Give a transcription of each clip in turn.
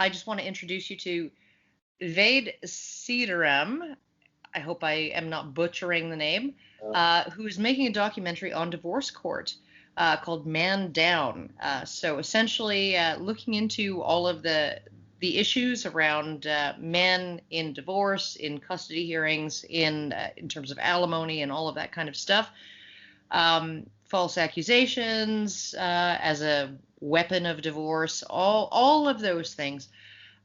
I just want to introduce you to Vede Seeterram. I hope I am not butchering the name. Who's making a documentary on divorce court called Man Down. So essentially, looking into all of the issues around men in divorce, in custody hearings, in terms of alimony and all of that kind of stuff. False accusations as a weapon of divorce, all of those things.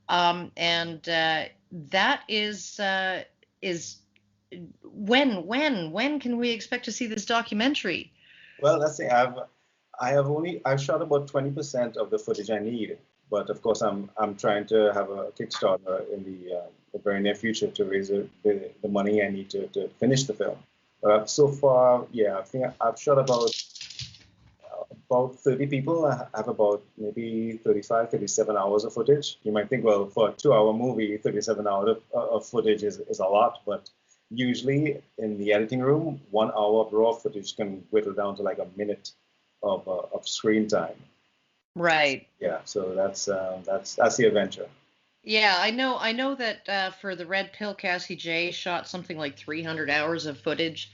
And that is when can we expect to see this documentary? Well, let's say I've shot about 20% of the footage I need, but of course I'm trying to have a Kickstarter in the very near future to raise the money I need to finish the film. So far, yeah, I think I've shot about 30 people. I have about maybe 35, 37 hours of footage. You might think, well, for a 2-hour movie, 37 hours of footage is a lot, but usually in the editing room, 1 hour of raw footage can whittle down to like a minute of screen time. Right. Yeah, so that's the adventure. Yeah, I know that for the Red Pill, Cassie J shot something like 300 hours of footage,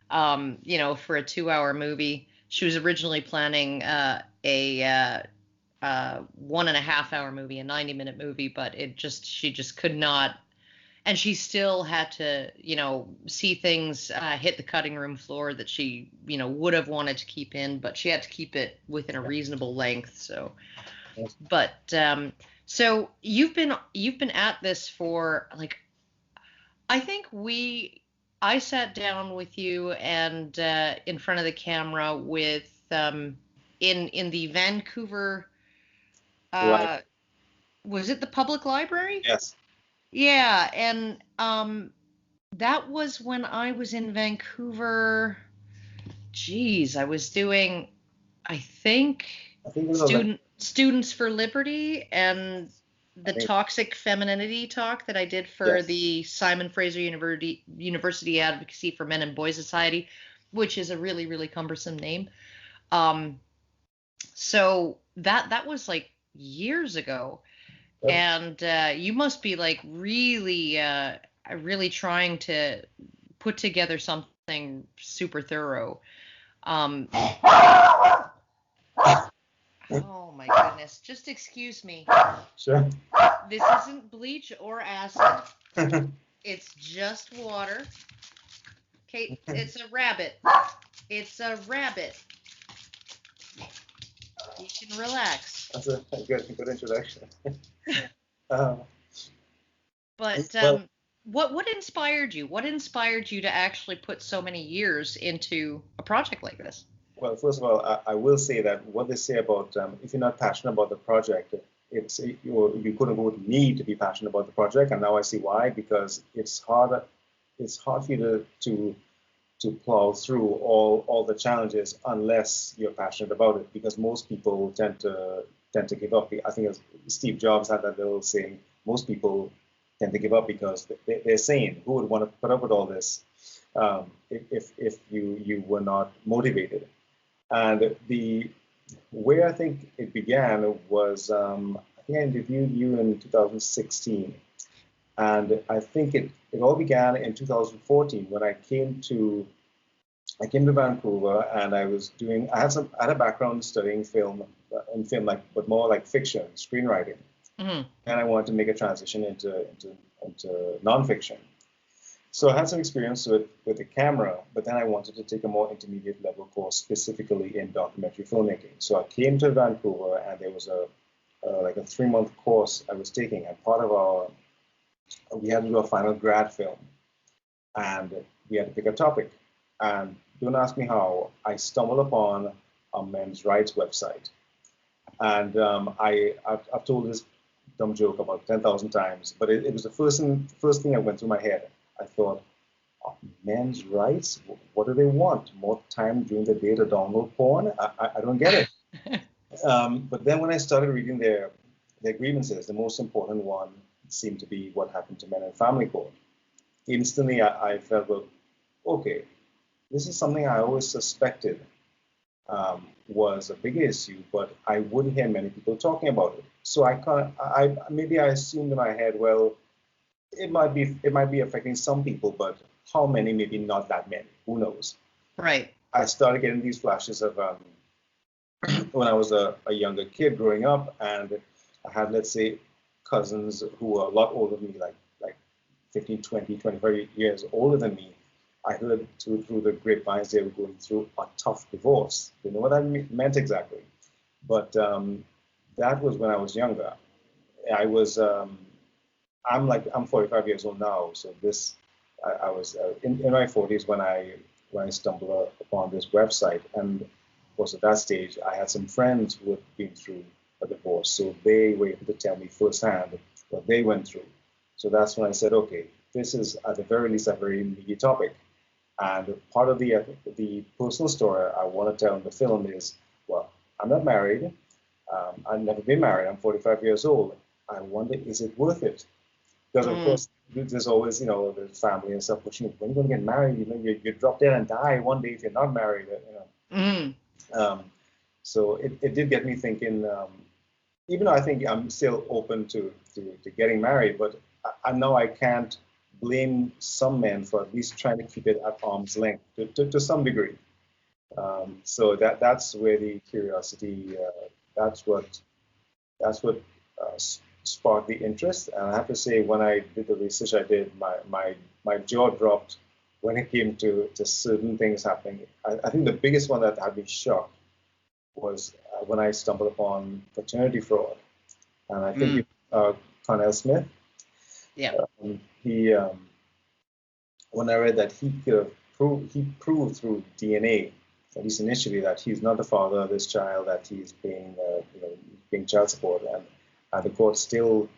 for a 2-hour movie. She was originally planning a 1.5-hour movie, a 90-minute movie, but she just could not, and she still had to, see things hit the cutting room floor that she, would have wanted to keep in, but she had to keep it within a reasonable length. So, but so you've been at this for like, I think I sat down with you and in front of the camera with in the Vancouver. Right. Was it the public library? Yes. Yeah, and that was when I was in Vancouver. Geez, I was doing, I think Students for Liberty and the toxic femininity talk that I did for the Simon Fraser University Advocacy for Men and Boys Society, which is a really, really cumbersome name. So that was like years ago. And you must be like really trying to put together something super thorough. Oh my goodness. Just excuse me. Sure. This isn't bleach or acid. It's just water. Okay, it's a rabbit. It's a rabbit. You can relax. That's a good introduction. But what inspired you? What inspired you to actually put so many years into a project like this? Well, first of all, I will say that what they say about if you're not passionate about the project, you quote unquote need to be passionate about the project, and now I see why, because it's hard for you to plow through all the challenges unless you're passionate about it, because most people tend to give up. I think Steve Jobs had that little saying, most people tend to give up because they're saying, who would want to put up with all this if you were not motivated? And the way I think it began was, I think I interviewed you in 2016. And I think it all began in 2014 when I came to Vancouver, and I had a background studying film, but more like fiction, screenwriting. Mm-hmm. And I wanted to make a transition into nonfiction. So I had some experience with the camera, but then I wanted to take a more intermediate level course specifically in documentary filmmaking. So I came to Vancouver, and there was a 3-month course I was taking, and part of we had to do a final grad film, and we had to pick a topic. And don't ask me how, I stumbled upon a men's rights website. And I've told this dumb joke about 10,000 times, but it was the first thing that went through my head. I thought, oh, men's rights? What do they want? More time during the day to download porn? I don't get it. But then when I started reading their grievances, the most important one seemed to be what happened to men in family court. Instantly, I felt, well, okay, this is something I always suspected, was a big issue, but I wouldn't hear many people talking about it. So I assumed in my head, well, it might be affecting some people, but how many? Maybe not that many. Who knows? Right. I started getting these flashes of when I was a younger kid growing up, and I had, let's say, cousins who were a lot older than me, like 15, 20, 25 years older than me. I heard through the grapevines they were going through a tough divorce. Didn't know what that meant exactly, but that was when I was younger. I was I'm 45 years old now, so I was in my 40s when I stumbled upon this website, and was at that stage I had some friends who had been through a divorce, so they were able to tell me firsthand what they went through. So that's when I said, okay, this is at the very least a very meaty topic, and part of the personal story I want to tell in the film is, well, I'm not married, I've never been married, I'm 45 years old. I wonder, is it worth it? Because of Mm. course, there's always, the family and stuff pushing. When are you going to get married? You drop dead and die one day if you're not married. Mm. Um, so it did get me thinking. Even though I think I'm still open to getting married, but I know I can't blame some men for at least trying to keep it at arm's length to some degree. So that's where the curiosity. That's what sparked the interest. And I have to say, when I did the research I did, my jaw dropped when it came to certain things happening. I think the biggest one that had me shocked was when I stumbled upon paternity fraud. And I think Mm. Cornell Smith, Yeah. he when I read that he proved through DNA, at least initially, that he's not the father of this child, that he's paying child support, and the court still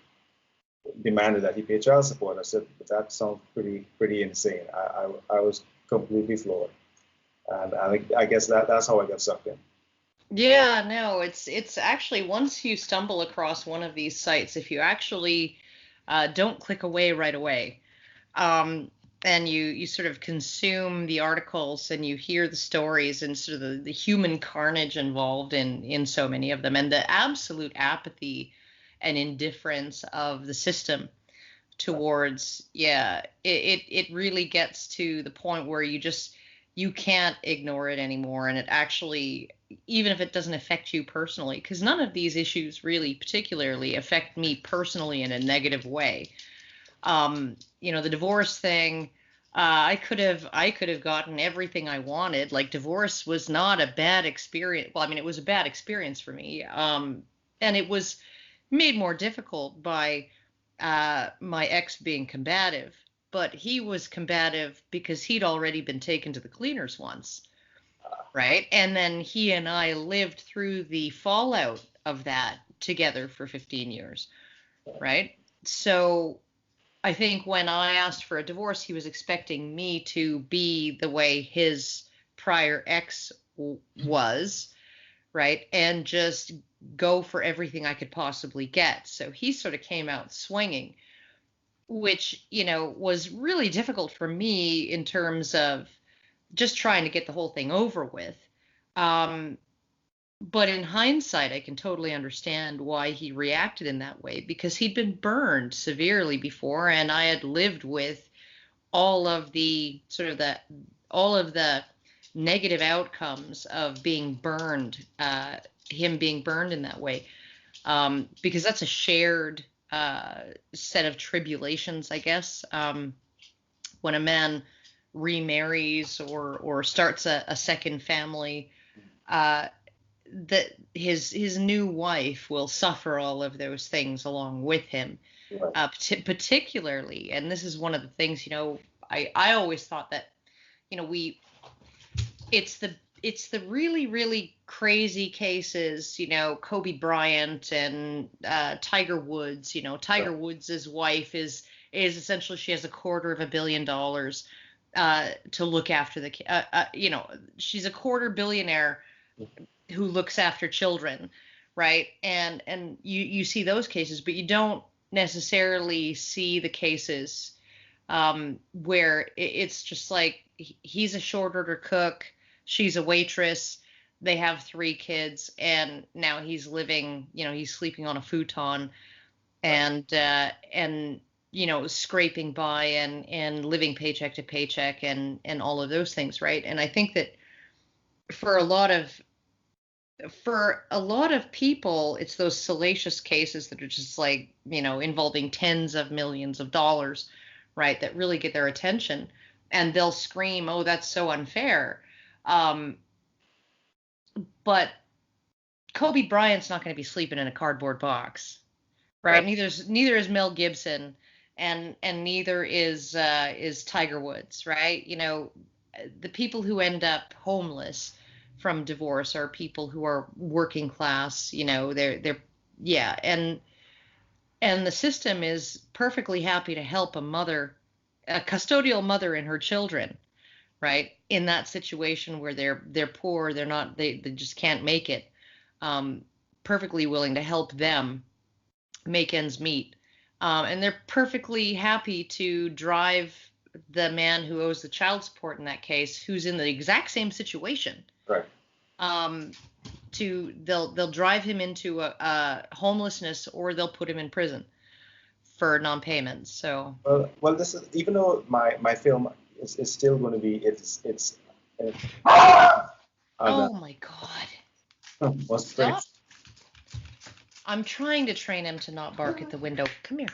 demanded that he pay child support. I said, that sounds pretty insane. I was completely floored, and I guess that's how I got sucked in. Yeah, no, it's actually once you stumble across one of these sites, if you actually don't click away right away, um, and you sort of consume the articles and you hear the stories and sort of the human carnage involved in so many of them, and the absolute apathy and indifference of the system towards, yeah, it really gets to the point where you can't ignore it anymore, and it actually, even if it doesn't affect you personally, because none of these issues really particularly affect me personally in a negative way. The divorce thing, I could have gotten everything I wanted. Like, divorce was not a bad experience. Well, I mean, it was a bad experience for me, and it was made more difficult by my ex being combative. But he was combative because he'd already been taken to the cleaners once, right? And then he and I lived through the fallout of that together for 15 years, right? So I think when I asked for a divorce, he was expecting me to be the way his prior ex was, right? And just go for everything I could possibly get. So he sort of came out swinging, which, was really difficult for me in terms of just trying to get the whole thing over with. Um, but in hindsight, I can totally understand why he reacted in that way, because he'd been burned severely before, and I had lived with all of the sort of the all of the negative outcomes of being burned, him being burned in that way, because that's a shared set of tribulations, I guess. When a man remarries or starts a second family, uh, that his new wife will suffer all of those things along with him, Right. particularly. And this is one of the things, I always thought that, we it's the really really crazy cases, Kobe Bryant and Tiger Woods. Tiger Woods' wife is essentially, she has $250 million to look after she's a quarter billionaire who looks after children, right? And you see those cases, but you don't necessarily see the cases where it's just like he's a short order cook, she's a waitress. they have 3 kids, and now he's living, he's sleeping on a futon, and scraping by and living paycheck to paycheck and all of those things, right? And I think that for a lot of people, it's those salacious cases that are just like, involving tens of millions of dollars, right, that really get their attention, and they'll scream, "Oh, that's so unfair." But Kobe Bryant's not going to be sleeping in a cardboard box, right? Neither is Mel Gibson, and neither is Tiger Woods, right? The people who end up homeless from divorce are people who are working class. They're yeah, and the system is perfectly happy to help a custodial mother and her children, right, in that situation where they're poor, they just can't make it. Perfectly willing to help them make ends meet. And they're perfectly happy to drive the man who owes the child support in that case, who's in the exact same situation. Right. They'll drive him into a homelessness, or they'll put him in prison for non-payment. So well, this is, even though my film is still going to be it's oh my God. what's Stop. I'm trying to train him to not bark at the window. Come here.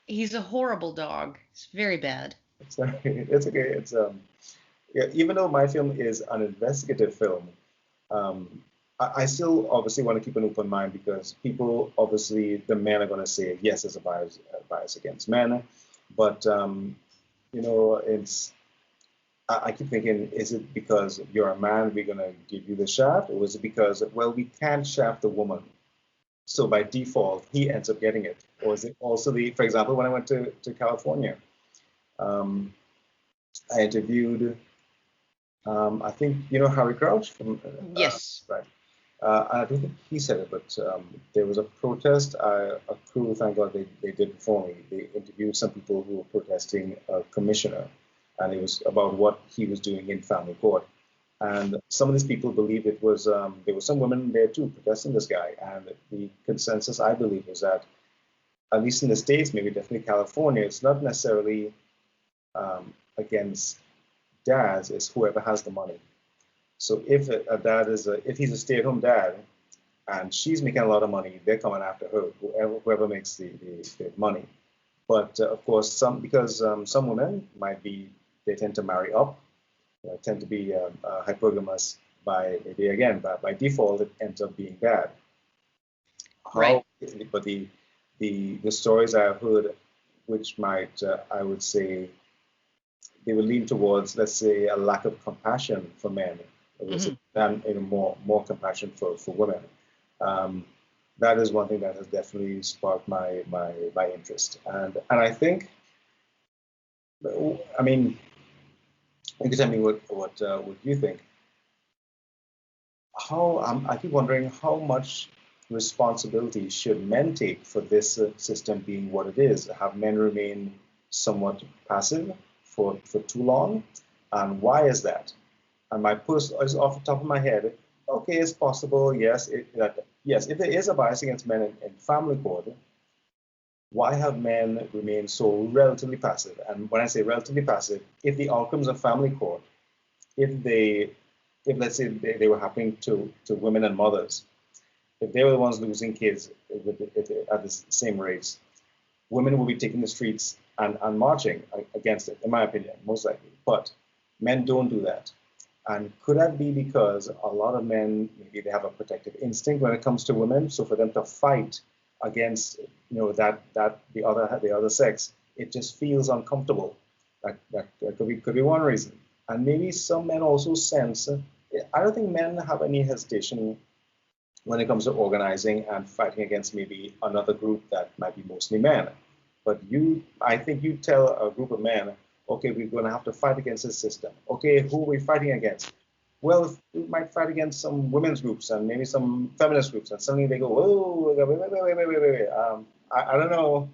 He's a horrible dog. It's very bad. It's okay. It's yeah, even though my film is an investigative film, I still obviously want to keep an open mind, because people, obviously, the men are going to say, yes, there's a bias against men. But, I keep thinking, is it because you're a man, we're going to give you the shaft? Or is it because, well, we can't shaft the woman, so by default, he ends up getting it? Or is it also for example, when I went to California, I interviewed, I think, Harry Crouch from... yes. Right. I don't think he said it, but there was a protest. A crew, thank God they did before me. They interviewed some people who were protesting a commissioner, and it was about what he was doing in family court. And some of these people believe it was, there were some women there too protesting this guy. And the consensus, I believe, is that, at least in the States, maybe definitely California, it's not necessarily against dads, it's whoever has the money. So if a dad if he's a stay-at-home dad and she's making a lot of money, they're coming after her, whoever makes the money. But of course, some women they tend to marry up, tend to be hypergamous by default, it ends up being bad. Right. But the stories I've heard, which might, I would say, they would lean towards, let's say, a lack of compassion for men, than more compassion for women. That is one thing that has definitely sparked my interest. And I think, I mean, you can tell me what you think. I keep wondering, how much responsibility should men take for this system being what it is? Have men remain somewhat passive for too long? And why is that? And my post is off the top of my head. Okay, it's possible. Yes, if there is a bias against men in family court, why have men remained so relatively passive? And when I say relatively passive, if the outcomes of family court, if let's say they were happening to women and mothers, if they were the ones losing kids at the same rates, women will be taking the streets and marching against it, in my opinion, most likely. But men don't do that. And could that be because a lot of men, maybe they have a protective instinct when it comes to women, so for them to fight against that the other sex, it just feels uncomfortable. That could be one reason. And maybe some men also sense, I don't think men have any hesitation when it comes to organizing and fighting against maybe another group that might be mostly men. But I think you tell a group of men, okay, we're going to have to fight against this system. Okay, who are we fighting against? Well, we might fight against some women's groups and maybe some feminist groups, and suddenly they go, oh, wait. I don't know.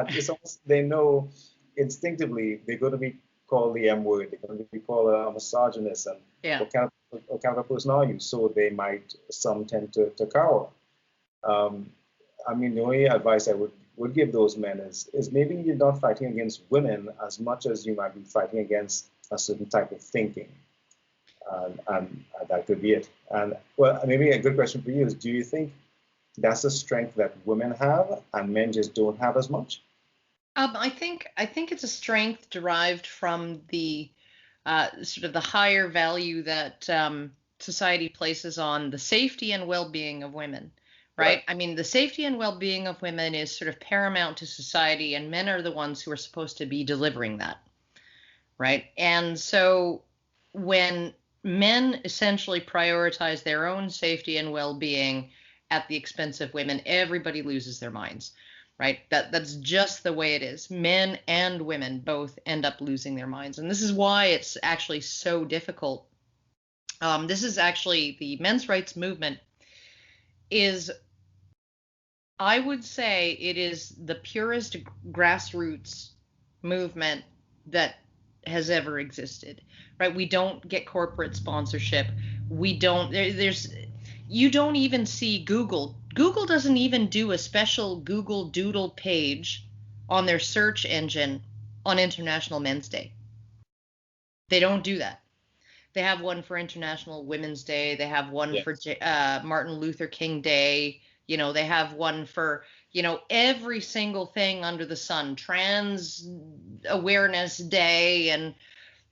It's almost, they know instinctively they're going to be called the M word. They're going to be called a misogynist. And Yeah. what kind of a person are you? So they might, some tend to cower. I mean, the only advice I would give those men is maybe you're not fighting against women as much as you might be fighting against a certain type of thinking. And that could be it. And well, maybe a good question for you is, do you think that's a strength that women have and men just don't have as much? I think it's a strength derived from the sort of the higher value that society places on the safety and well-being of women, right? I mean, the safety and well-being of women is sort of paramount to society, and men are the ones who are supposed to be delivering that, right? And so when men essentially prioritize their own safety and well-being at the expense of women, everybody loses their minds, right? That's just the way it is. Men and women both end up losing their minds. And this is why it's actually so difficult. This is actually the men's rights movement is, I would say it is the purest grassroots movement that has ever existed, right? We don't get corporate sponsorship. We don't, you don't even see Google. Google doesn't even do a special Google Doodle page on their search engine on International Men's Day. They don't do that. They have one for International Women's Day. They have one for Martin Luther King Day. You know, they have one for, you know, every single thing under the sun, Trans Awareness Day and,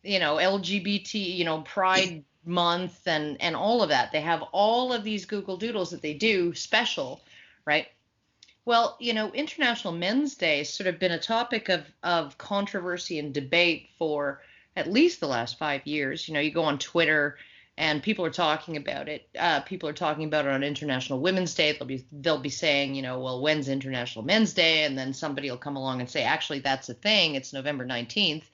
you know, LGBT, you know, Pride Month and all of that. They have all of these Google Doodles that they do special, right? Well, you know, International Men's Day has sort of been a topic of controversy and debate for at least the last 5 years. You know, you go on Twitter and people are talking about it. People are talking about it on International Women's Day. They'll be saying, you know, well, when's International Men's Day? And then somebody will come along and say, actually, that's a thing. It's November 19th.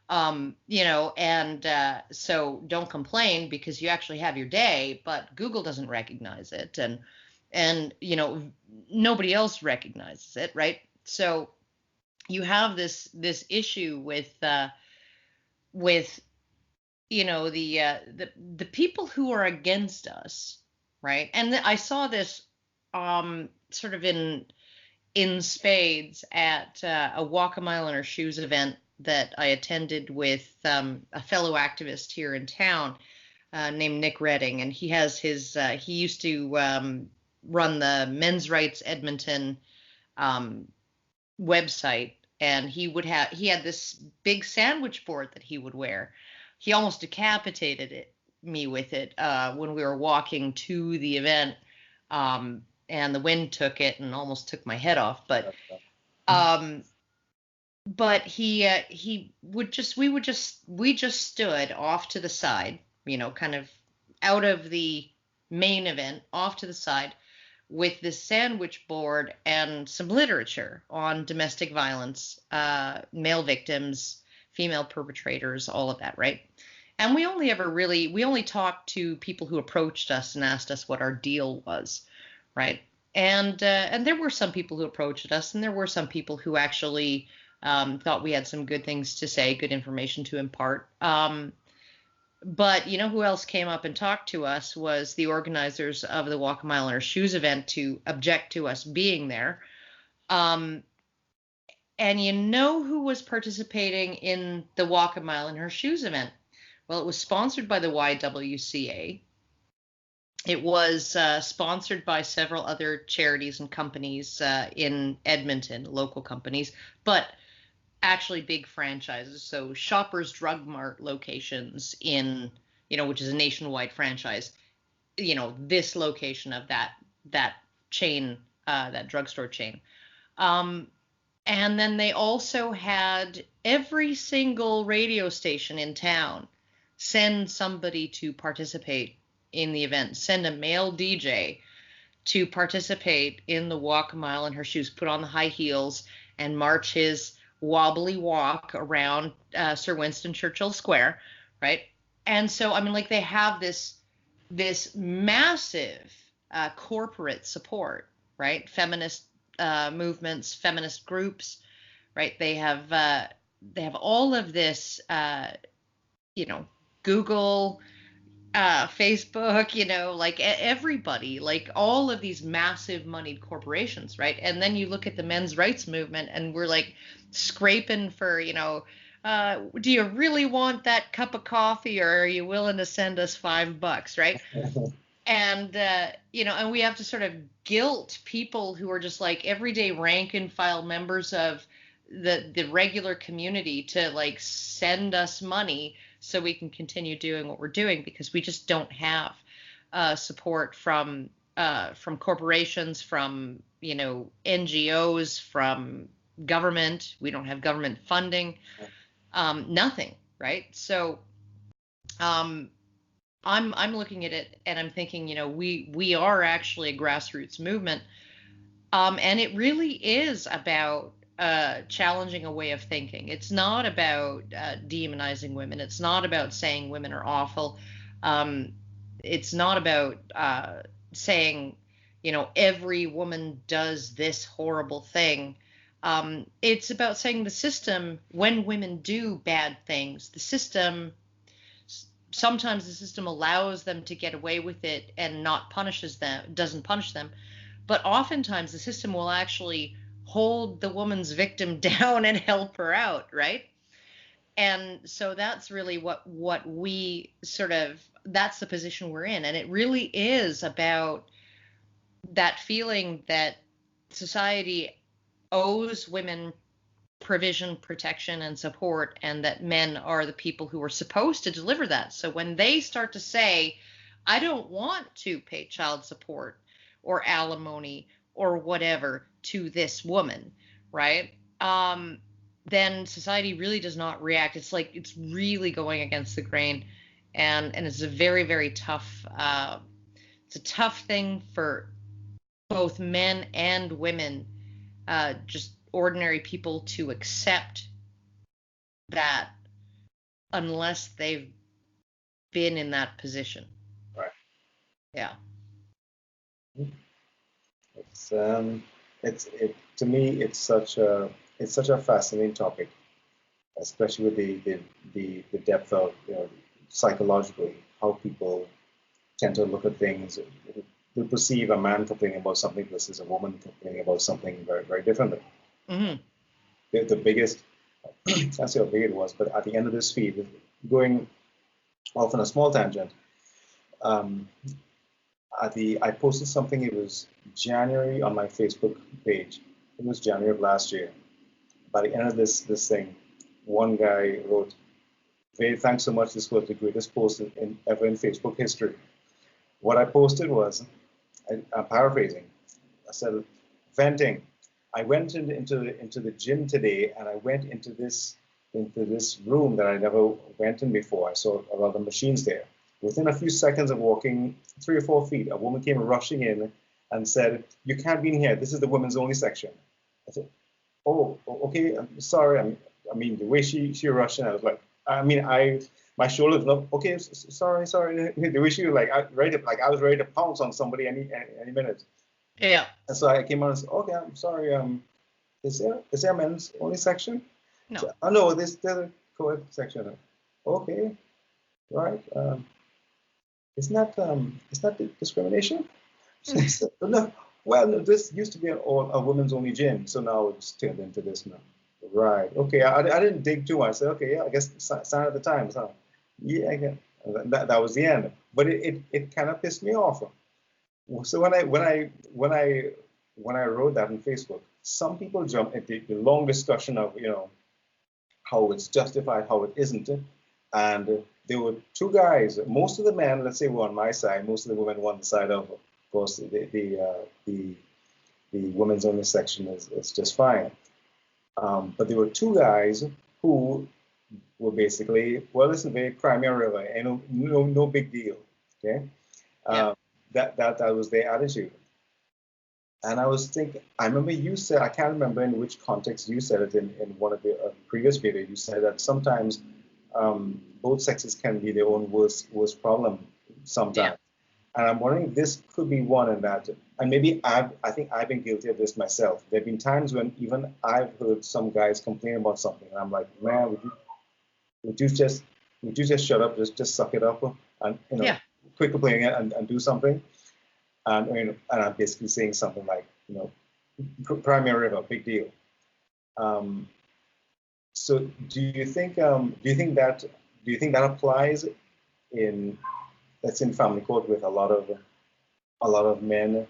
You know, and so don't complain because you actually have your day, but Google doesn't recognize it, and you know, nobody else recognizes it, right? So you have this issue with you know the people who are against us, right? And I saw this sort of in spades at a Walk a Mile in Our Shoes event that I attended with a fellow activist here in town named Nick Redding, and he has his he used to run the Men's Rights Edmonton website, and he had this big sandwich board that he would wear. He almost decapitated me with it when we were walking to the event, and the wind took it and almost took my head off. But we just stood off to the side, you know, kind of out of the main event, off to the side, with this sandwich board and some literature on domestic violence, male victims, female perpetrators, all of that, right? And we only talked to people who approached us and asked us what our deal was, right? And there were some people who approached us, and there were some people who actually thought we had some good things to say, good information to impart. But you know who else came up and talked to us was the organizers of the Walk a Mile in Our Shoes event to object to us being there. And you know who was participating in the Walk a Mile in Her Shoes event? Well, it was sponsored by the YWCA. It was sponsored by several other charities and companies in Edmonton, local companies, but actually big franchises. So Shoppers Drug Mart locations in, you know, which is a nationwide franchise, you know, this location of that chain, that drugstore chain. And then they also had every single radio station in town send somebody to participate in the event, send a male DJ to participate in the Walk a Mile in Her Shoes, put on the high heels and march his wobbly walk around Sir Winston Churchill Square, right? And so, I mean, like, they have this massive corporate support, right? Feminist movements, feminist groups, right? They have all of this, Google, Facebook, like everybody, like all of these massive moneyed corporations, right? And then you look at the men's rights movement, and we're like scraping for, do you really want that cup of coffee, or are you willing to send us $5, right? And and we have to sort of guilt people who are just like everyday rank and file members of the regular community to like send us money so we can continue doing what we're doing, because we just don't have support from corporations, from NGOs, from government. We don't have government funding, nothing, right? So I'm looking at it and I'm thinking, we are actually a grassroots movement, and it really is about challenging a way of thinking. It's not about demonizing women. It's not about saying women are awful. It's not about saying, every woman does this horrible thing. It's about saying the system, when women do bad things, sometimes the system allows them to get away with it and doesn't punish them. But oftentimes the system will actually hold the woman's victim down and help her out, right? And so that's really what we that's the position we're in. And it really is about that feeling that society owes women provision, protection, and support, and that men are the people who are supposed to deliver that. So when they start to say, I don't want to pay child support or alimony or whatever to this woman, right? Then society really does not react. It's like it's really going against the grain, and it's a very, very tough. It's a tough thing for both men and women, just ordinary people, to accept that unless they've been in that position. Right. Yeah. To me, it's such a fascinating topic, especially with the depth of psychologically how people tend to look at things. They perceive a man complaining about something versus a woman complaining about something very, very differently. Mm-hmm. The biggest, I can't say how big it was, but at the end of this feed, going off on a small tangent, I posted something. It was January on my Facebook page. It was January of last year. By the end of this thing, one guy wrote, "Vede, thanks so much. This was the greatest post ever in Facebook history." What I posted was, I'm paraphrasing. I said, "Venting. I went into the gym today, and I went into this room that I never went in before. I saw a lot of machines there. Within a few seconds of walking 3 or 4 feet, a woman came rushing in and said, 'You can't be in here. This is the women's only section.' I said, 'Oh, okay. I'm sorry.' I mean, the way she rushed in, I was like, my shoulders up. Okay, sorry. The way she was like, I was ready to pounce on somebody any minute. Yeah. And so I came on and said, 'Okay, I'm sorry. Is there a men's only section?' No. So, oh no, there's a co-ed section. Okay, right. Isn't that discrimination?" No. Well, no, this used to be a women's only gym, so now it's turned into this now. Right. Okay. I didn't dig too much. I said, okay, yeah, I guess sign of the times, huh? Yeah, I guess. That was the end. But it kind of pissed me off. So when I wrote that on Facebook, some people jumped into the long discussion of how it's justified, how it isn't, and there were two guys. Most of the men, let's say, were on my side. Most of the women were on the side of course, the women's only section is just fine. But there were two guys who were basically, well, listen, they cry me a river, and no big deal. Okay, Yeah. That was their attitude. And I was thinking, I remember you said, I can't remember in which context you said it in one of the previous videos. You said that sometimes both sexes can be their own worst problem sometimes. Yeah. And I'm wondering if this could be one in that, and maybe I think I've been guilty of this myself. There have been times when even I've heard some guys complain about something, and I'm like, man, would you just shut up, just suck it up, and Yeah. quit complaining and do something. And I'm basically saying something like, Primary River, big deal. So do you think that applies in, let's say, in family court, with a lot of men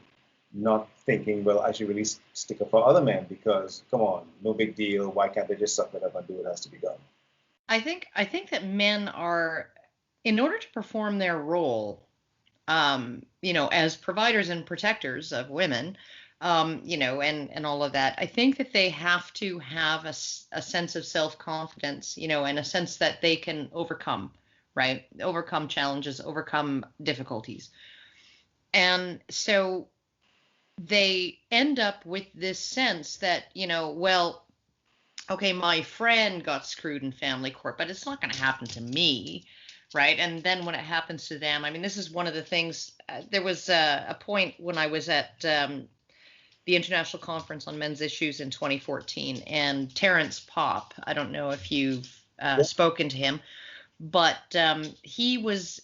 not thinking, well, I should really stick up for other men because, come on, no big deal. Why can't they just suck it up and do what has to be done? I think that men are, in order to perform their role, as providers and protectors of women, and all of that, I think that they have to have a sense of self-confidence, and a sense that they can overcome, right? Overcome challenges, overcome difficulties. And so they end up with this sense that, well, okay, my friend got screwed in family court, but it's not going to happen to me, right? And then when it happens to them, I mean, this is one of the things. There was a point when I was at the International Conference on Men's Issues in 2014, and Terrence Popp, I don't know if you've spoken to him, but he was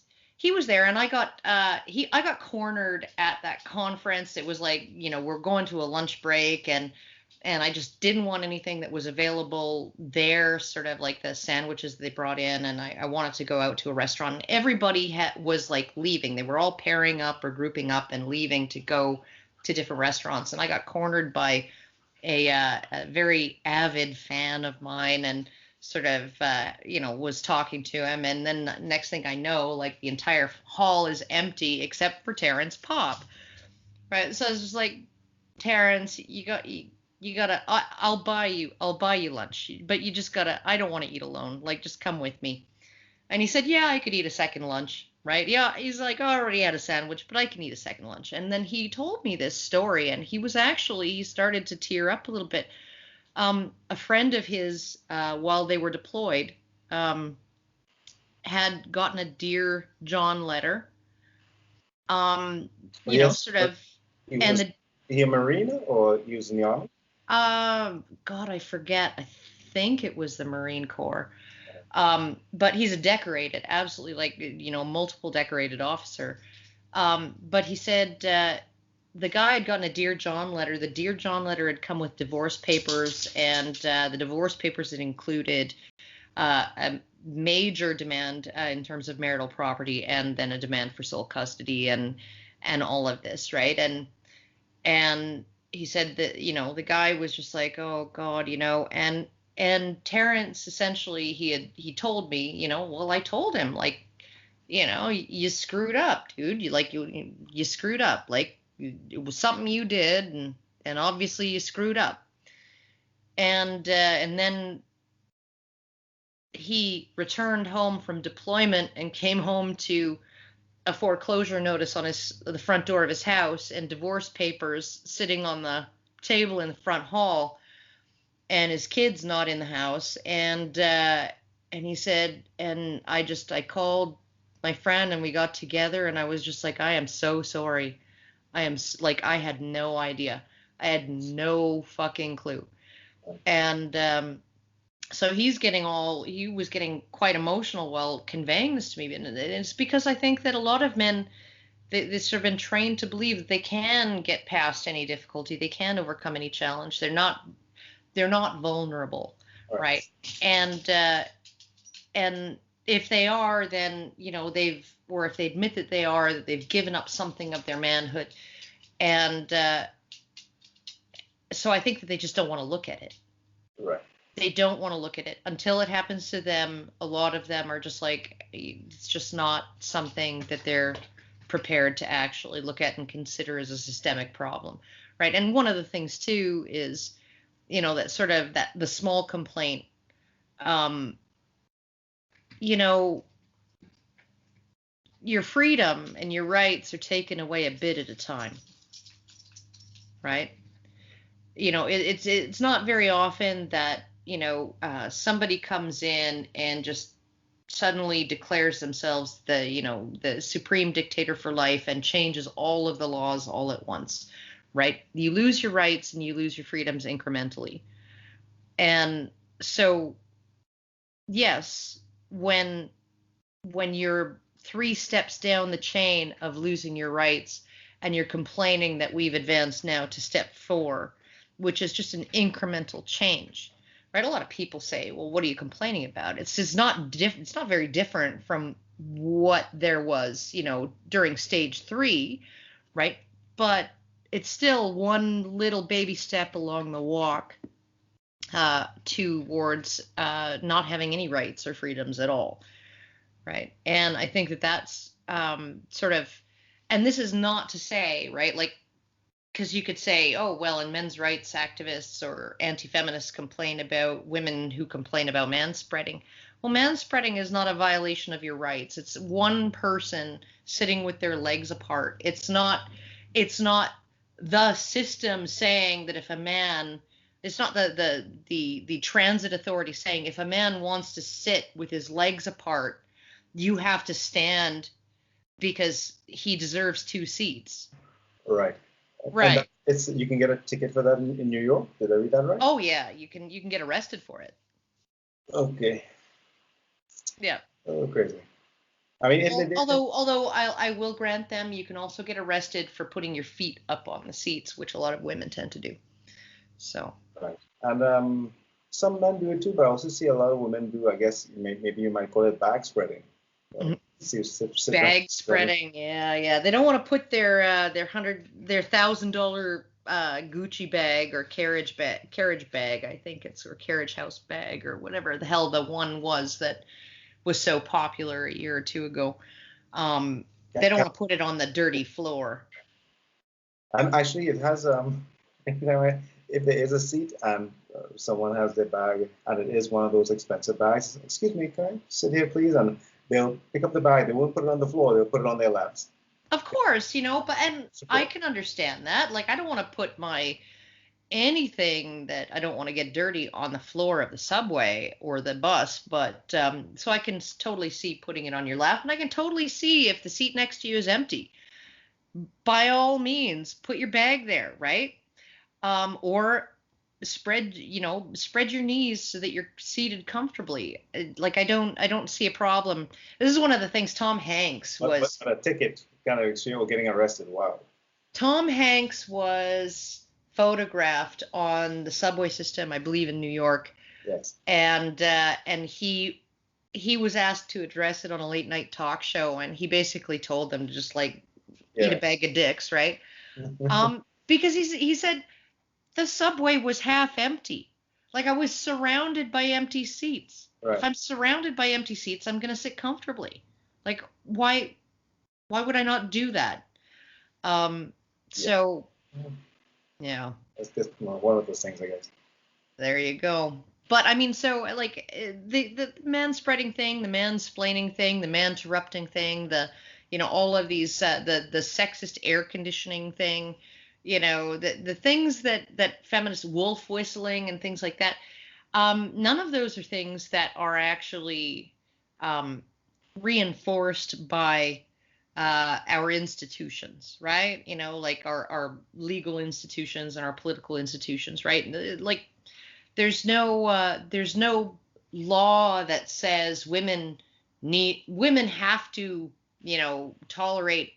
there, and I got cornered at that conference. It was like, we're going to a lunch break, and I just didn't want anything that was available there, sort of like the sandwiches they brought in, and I wanted to go out to a restaurant. And everybody was like leaving. They were all pairing up or grouping up and leaving to go to different restaurants, and I got cornered by a very avid fan of mine, and sort of was talking to him, and then next thing I know, like, the entire hall is empty except for Terrence Popp, right? So it's just like, Terrence, you gotta, I'll buy you lunch, but you just gotta, I don't want to eat alone, like, just come with me. And he said, yeah, I could eat a second lunch, right? Yeah, he's like, I already had a sandwich, but I can eat a second lunch. And then he told me this story, and he started to tear up a little bit. A friend of his, while they were deployed, had gotten a Dear John letter, Yes, sort of, was he a Marine or he was in the Army? God, I forget. I think it was the Marine Corps. But he's a decorated, absolutely, like, multiple decorated officer. But he said the guy had gotten a Dear John letter. The Dear John letter had come with divorce papers, and the divorce papers had included a major demand in terms of marital property, and then a demand for sole custody, and all of this, right? And he said that, the guy was just like, oh God, and Terrence, essentially, he told me, well, I told him, like, you screwed up, dude. You screwed up. Like, it was something you did, and obviously you screwed up. And then he returned home from deployment and came home to a foreclosure notice on the front door of his house, and divorce papers sitting on the table in the front hall, and his kid's not in the house. And he said, and I called my friend, and we got together, and I was just like, I am so sorry. I had no idea. I had no fucking clue. And so he was getting quite emotional while conveying this to me. And it's because I think that a lot of men, they've sort of been trained to believe that they can get past any difficulty, they can overcome any challenge. They're not vulnerable, right? And if they are, then, if they admit that they are, that they've given up something of their manhood. And so I think that they just don't want to look at it. Right. They don't want to look at it until it happens to them. A lot of them are just like, it's just not something that they're prepared to actually look at and consider as a systemic problem, right? And one of the things too is, that sort of that the small complaint, your freedom and your rights are taken away a bit at a time, right? It's not very often that, somebody comes in and just suddenly declares themselves the supreme dictator for life and changes all of the laws all at once, right? You lose your rights and you lose your freedoms incrementally. And so, yes, when you're 3 steps down the chain of losing your rights and you're complaining that we've advanced now to step 4, which is just an incremental change, right? A lot of people say, well, what are you complaining about? It's just not it's not very different from what there was, during stage 3, right? But it's still one little baby step along the walk towards not having any rights or freedoms at all, right? And I think that that's sort of, and this is not to say, right, like, because you could say, oh, well, and men's rights activists or anti-feminists complain about women who complain about manspreading. Well, manspreading is not a violation of your rights. It's one person sitting with their legs apart. It's not the system saying that if a man, it's not the transit authority saying if a man wants to sit with his legs apart, you have to stand because he deserves 2 seats. Right. Right. And you can get a ticket for that in New York. Did I read that right? Oh yeah, you can get arrested for it. Okay. Yeah. Oh, crazy. I mean, although I will grant them, you can also get arrested for putting your feet up on the seats, which a lot of women tend to do. So. Right. And some men do it too, but I also see a lot of women do. I guess maybe you might call it bag spreading. Bag spreading, yeah. They don't want to put their $1,000 Gucci bag or carriage bag, I think it's, or carriage house bag or whatever the hell the one was that was so popular a year or 2 ago. They don't want to put it on the dirty floor. And actually, it has if there is a seat and someone has their bag and it is one of those expensive bags, excuse me, can I sit here, please? And they'll pick up the bag. They won't put it on the floor. They'll put it on their laps. Of course, but I can understand that. Like, I don't want to put anything that I don't want to get dirty on the floor of the subway or the bus, but so I can totally see putting it on your lap, and I can totally see if the seat next to you is empty. By all means, put your bag there, right? Or spread your knees so that you're seated comfortably. Like, I don't see a problem. This is one of the things Tom Hanks was. But a ticket, kind of, so you're getting arrested. Wow. Tom Hanks was photographed on the subway system, I believe, in New York. Yes. And he was asked to address it on a late night talk show, and he basically told them to just eat a bag of dicks, right? Because he said the subway was half empty. Like, I was surrounded by empty seats. Right. If I'm surrounded by empty seats, I'm going to sit comfortably. Like, why would I not do that? So, yeah. That's just one of those things, I guess. There you go. But I mean, so like the manspreading thing, the mansplaining thing, the man-interrupting thing, all of these, the sexist air conditioning thing, the things that feminist wolf whistling and things like that. None of those are things that are actually reinforced by our institutions, right? Like our legal institutions and our political institutions, right? Like, there's no law that says women have to, tolerate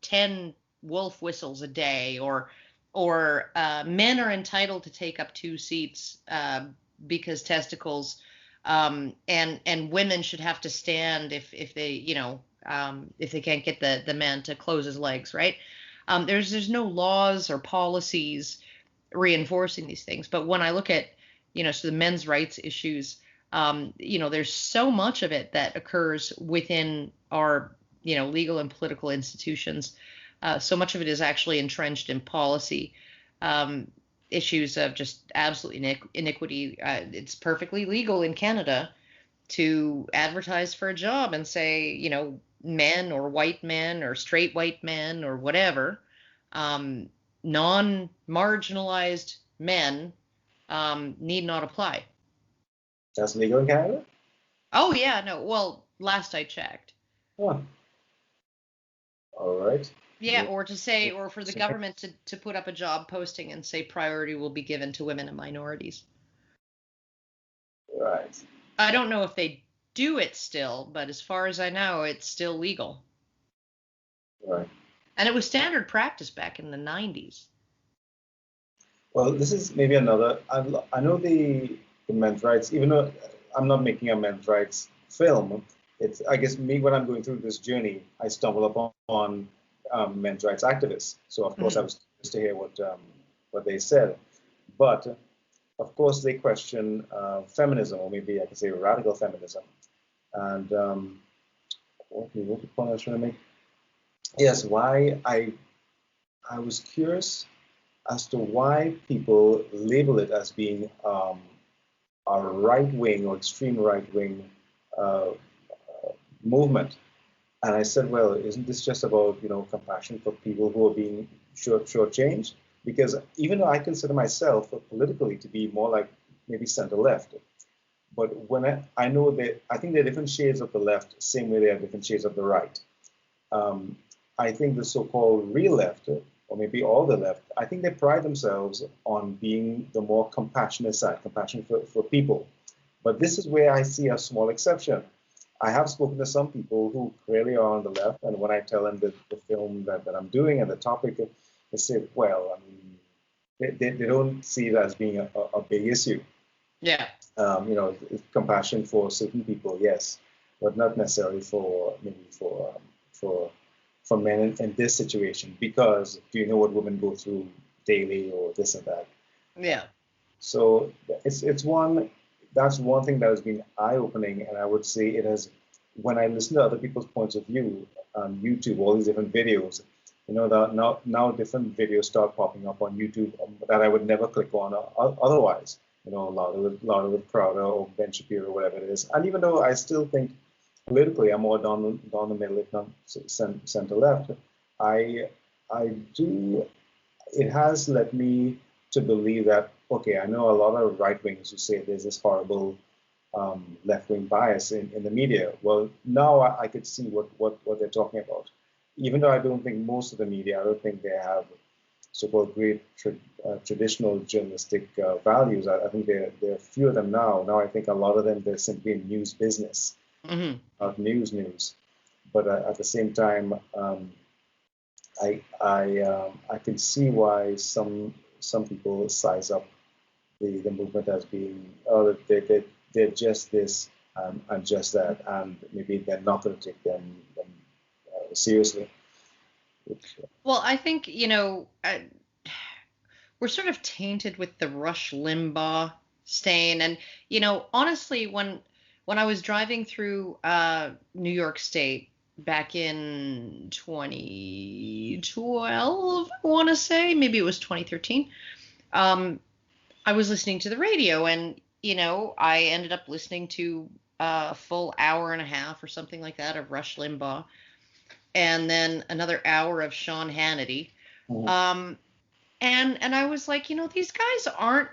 10 wolf whistles a day, or men are entitled to take up 2 seats because testicles, and women should have to stand if they if they can't get the man to close his legs, right? There's no laws or policies reinforcing these things. But when I look at so the men's rights issues, there's so much of it that occurs within our legal and political institutions. So much of it is actually entrenched in policy. Issues of just absolute iniquity. It's perfectly legal in Canada to advertise for a job and say, men or white men or straight white men or whatever, non-marginalized men need not apply. That's legal in Canada? Oh yeah, no. Well, last I checked. Oh, all right. Yeah, Yeah. or to say, or for the government to put up a job posting and say priority will be given to women and minorities. Right. I don't know if they do it still, but as far as I know, it's still legal. Right. And it was standard practice back in the 90s. Well, this is maybe another. I know the men's rights, even though I'm not making a men's rights film. It's, I guess, me when I'm going through this journey, I stumble upon men's rights activists. So of course I was curious to hear what they said. But of course they question feminism, or maybe I could say radical feminism. And what the point I was trying to make? Yes, why I was curious as to why people label it as being a right wing or extreme right wing uh, movement. And I said, well, isn't this just about, compassion for people who are being shortchanged? Because even though I consider myself politically to be more like maybe center left, but when I know that I think there are different shades of the left, same way there are different shades of the right. Um, I think the so-called real left, or maybe all the left, I think they pride themselves on being the more compassionate side, compassion for people. But this is where I see a small exception. I have spoken to some people who clearly are on the left, and when I tell them the film that I'm doing and the topic, they say, well, I mean, they don't see it as being a big issue. Yeah. Compassion for certain people, yes, but not necessarily for maybe for men in this situation, because do you know what women go through daily or this and that? Yeah. So it's one that's one thing that has been eye-opening, and I would say it has. When I listen to other people's points of view on YouTube, all these different videos, that now different videos start popping up on YouTube that I would never click on otherwise. Louder with Crowder or Ben Shapiro, whatever it is. And even though I still think politically I'm more down the middle, if not center left, I do. It has led me to believe that, okay, I know a lot of right wingers who say there's this horrible left wing bias in the media. Well, now I could see what they're talking about. Even though I don't think most of the media, I don't think they have so-called great traditional journalistic values. I think there are few of them now. Now I think a lot of them, they're simply in news business, not news. But at the same time, I can see why some people size up the movement as being, oh, they're just this and just that, and maybe they're not going to take them seriously. Well, I think, we're sort of tainted with the Rush Limbaugh stain. And, honestly, when I was driving through New York State back in 2012, I want to say, maybe it was 2013, I was listening to the radio, and, I ended up listening to a full hour and a half or something like that of Rush Limbaugh, and then another hour of Sean Hannity. And I was like, these guys aren't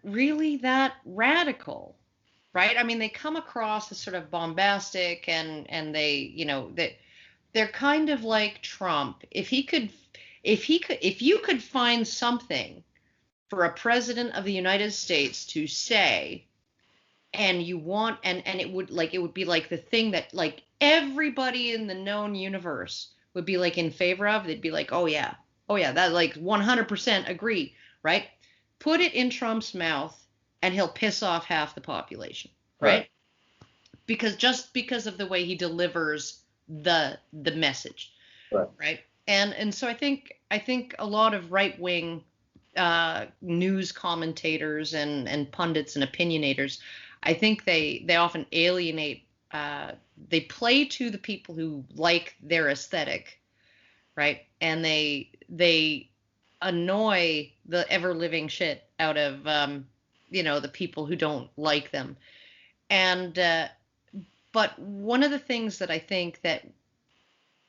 really that radical, right? I mean, they come across as sort of bombastic, and they're kind of like Trump. If you could find something for a president of the United States to say, and it would be like the thing that like everybody in the known universe would be like in favor of, they'd be like, oh yeah, that like 100% agree, right? Put it in Trump's mouth and he'll piss off half the population, right? Because of the way he delivers the message, right? And so I think a lot of right wing news commentators and pundits and opinionators, I think they often alienate. They play to the people who like their aesthetic, right? And they annoy the ever living shit out of the people who don't like them. And but one of the things that I think that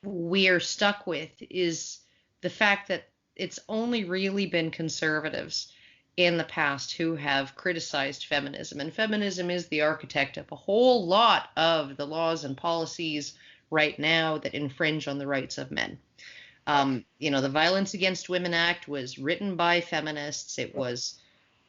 we're stuck with is the fact that it's only really been conservatives in the past who have criticized feminism. And feminism is the architect of a whole lot of the laws and policies right now that infringe on the rights of men. The Violence Against Women Act was written by feminists. It was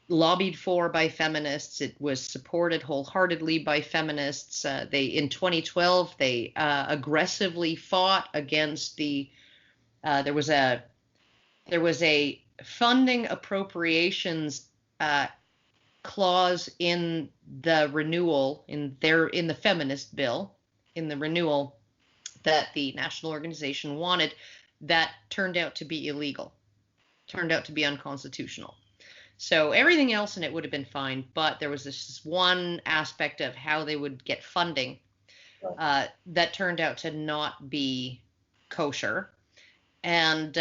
lobbied for by feminists. It was supported wholeheartedly by feminists. In 2012, they aggressively fought against there was a funding appropriations clause in the renewal in the feminist bill, in the renewal that the national organization wanted, that turned out to be illegal, turned out to be unconstitutional. So everything else in it would have been fine, but there was this one aspect of how they would get funding that turned out to not be kosher. And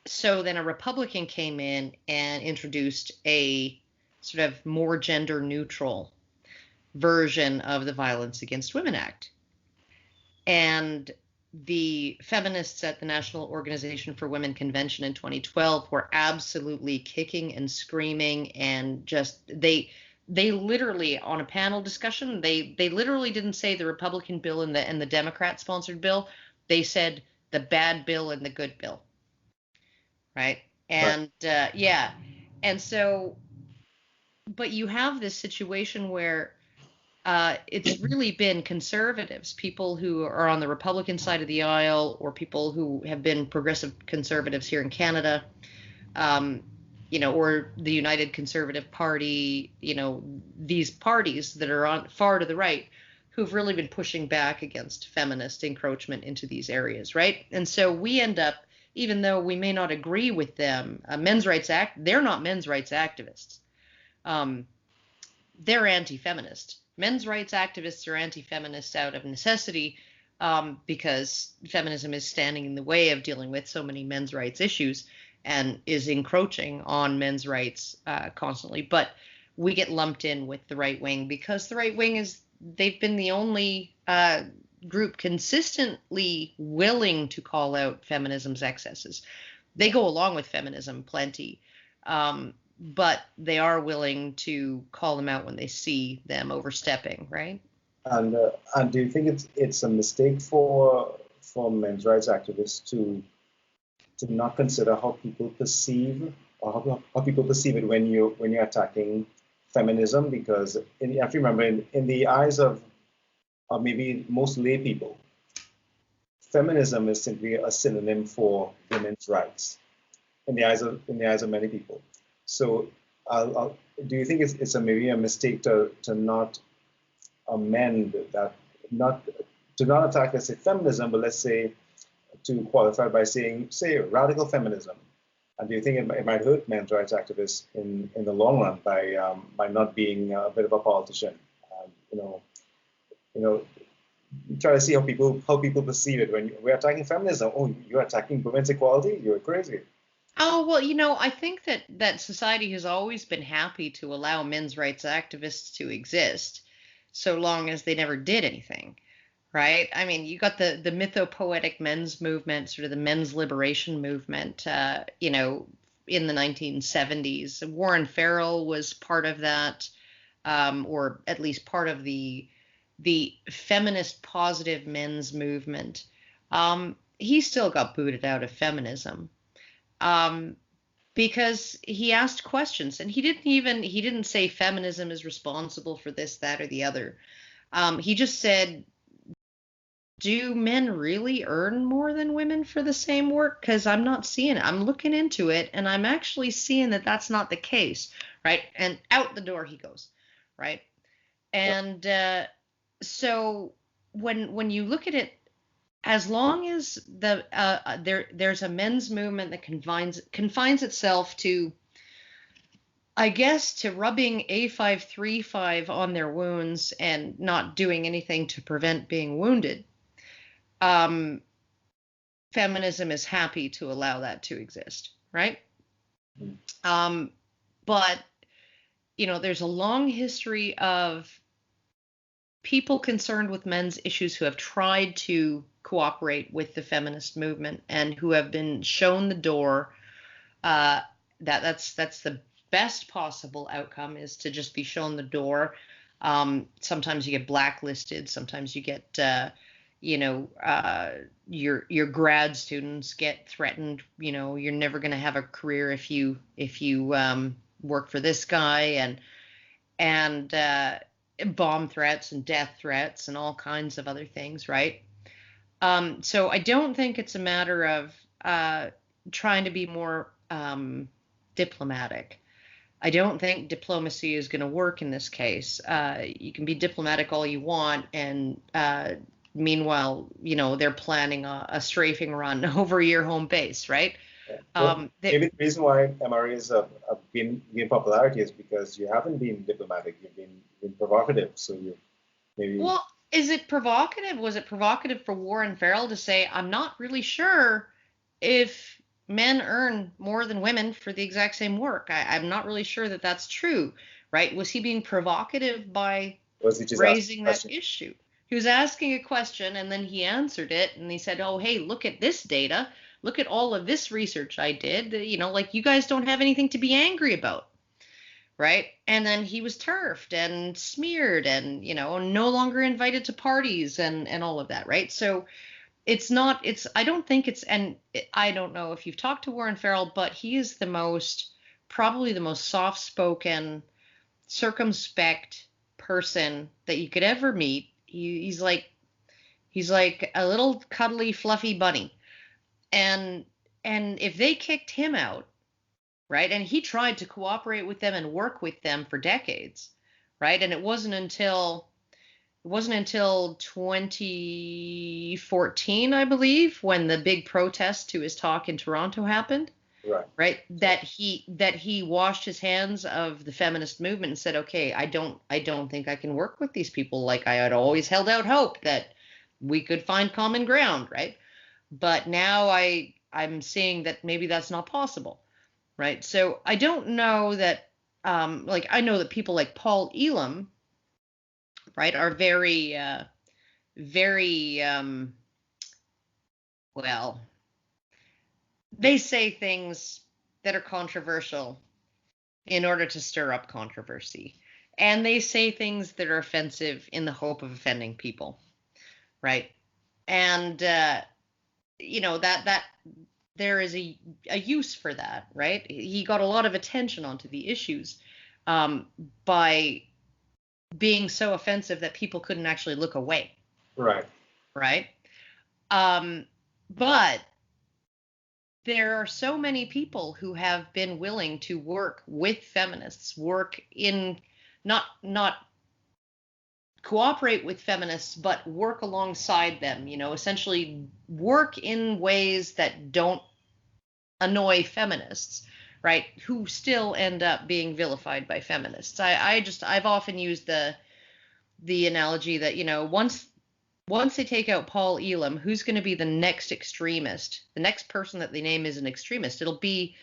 so then a Republican came in and introduced a sort of more gender neutral version of the Violence Against Women Act. And the feminists at the National Organization for Women Convention in 2012 were absolutely kicking and screaming, and just they literally, on a panel discussion, they literally didn't say the Republican bill and the Democrat sponsored bill. They said the bad bill and the good bill. Right. And and so, but you have this situation where it's really been conservatives, people who are on the Republican side of the aisle, or people who have been progressive conservatives here in Canada, or the United Conservative Party, these parties that are on far to the right, who've really been pushing back against feminist encroachment into these areas, right? And so we end up, even though we may not agree with them, they're not men's rights activists. They're anti-feminist. Men's rights activists are anti-feminists out of necessity, because feminism is standing in the way of dealing with so many men's rights issues and is encroaching on men's rights constantly. But we get lumped in with the right wing because the right wing they've been the only group consistently willing to call out feminism's excesses. They go along with feminism plenty, but they are willing to call them out when they see them overstepping, right? And do you think it's a mistake for men's rights activists to not consider how people perceive, or how people perceive it when you're attacking feminism? Because you have to remember, in the eyes of maybe most lay people, feminism is simply a synonym for women's rights in the eyes of many people. So, do you think it's maybe a mistake to not amend that, to not attack, let's say, feminism, but let's say to qualify by saying, say, radical feminism? And do you think it might hurt men's rights activists in the long run by not being a bit of a politician? Try to see how people perceive it when we're attacking feminism. Oh, you're attacking women's equality? You're crazy. Oh, well, I think that society has always been happy to allow men's rights activists to exist, so long as they never did anything, right? I mean, you got the mythopoetic men's movement, sort of the men's liberation movement, in the 1970s. Warren Farrell was part of that, or at least part of the feminist positive men's movement. He still got booted out of feminism. Because he asked questions, and he didn't say feminism is responsible for this, that, or the other. He just said, do men really earn more than women for the same work? Because I'm not seeing it. I'm looking into it, and I'm actually seeing that that's not the case, right? And out the door he goes, right? And so when you look at it, as long as there's a men's movement that confines itself to, I guess, to rubbing A535 on their wounds and not doing anything to prevent being wounded, feminism is happy to allow that to exist, right? But there's a long history of people concerned with men's issues who have tried to cooperate with the feminist movement and who have been shown the door. That's the best possible outcome is to just be shown the door. Sometimes you get blacklisted. Sometimes you get, your grad students get threatened. You're never going to have a career if you work for this guy, and bomb threats and death threats and all kinds of other things, right? So I don't think it's a matter of trying to be more diplomatic. I don't think diplomacy is going to work in this case. You can be diplomatic all you want, and meanwhile, they're planning a strafing run over your home base, right? Well, maybe the reason why MRAs have gained popularity is because you haven't been diplomatic, you've been provocative. So you maybe. Well, is it provocative? Was it provocative for Warren Farrell to say, I'm not really sure if men earn more than women for the exact same work? I'm not really sure that that's true, right? Was he being provocative by raising that issue? He was asking a question, and then he answered it, and he said, oh, hey, look at this data. Look at all of this research I did. You guys don't have anything to be angry about, right? And then he was turfed and smeared and, no longer invited to parties and all of that, right? So I don't think it's, and I don't know if you've talked to Warren Farrell, but he is probably the most soft-spoken, circumspect person that you could ever meet. He's like a little cuddly, fluffy bunny. And if they kicked him out, right, and he tried to cooperate with them and work with them for decades, right, and it wasn't until 2014, I believe, when the big protest to his talk in Toronto happened, right, that he washed his hands of the feminist movement and said, okay, I don't think I can work with these people. Like, I had always held out hope that we could find common ground, right? But now I'm seeing that maybe that's not possible, right? So I don't know that, I know that people like Paul Elam, right, are very, well, they say things that are controversial in order to stir up controversy. And they say things that are offensive in the hope of offending people, right? And, that there is a use for that, right? He got a lot of attention onto the issues by being so offensive that people couldn't actually look away. Right. Right. But there are so many people who have been willing to work with feminists, work in not cooperate with feminists, but work alongside them, essentially work in ways that don't annoy feminists, right, who still end up being vilified by feminists. I've often used the analogy that, once they take out Paul Elam, who's going to be the next extremist? The next person that they name is an extremist. It'll be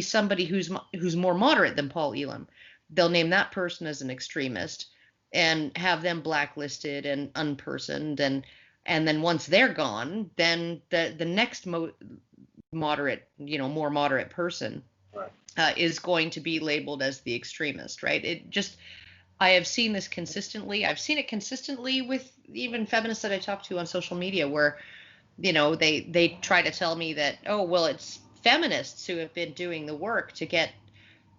somebody who's more moderate than Paul Elam. They'll name that person as an extremist and have them blacklisted and unpersoned, and then once they're gone, then the next moderate, more moderate person is going to be labeled as the extremist, right? I have seen this consistently. I've seen it consistently with even feminists that I talk to on social media, where, they try to tell me that, oh, well, it's feminists who have been doing the work to get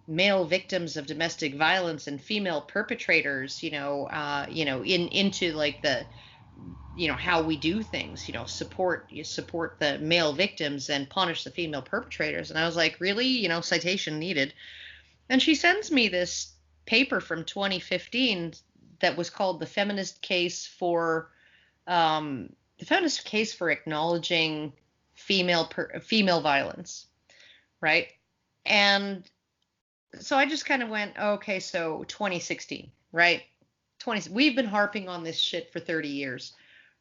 male victims of domestic violence and female perpetrators, into like the, how we do things, support the male victims and punish the female perpetrators. And I was like, really, citation needed. And she sends me this paper from 2015 that was called the feminist case for acknowledging female violence, right? And so I just kind of went, okay, so 2016, right? We've been harping on this shit for 30 years,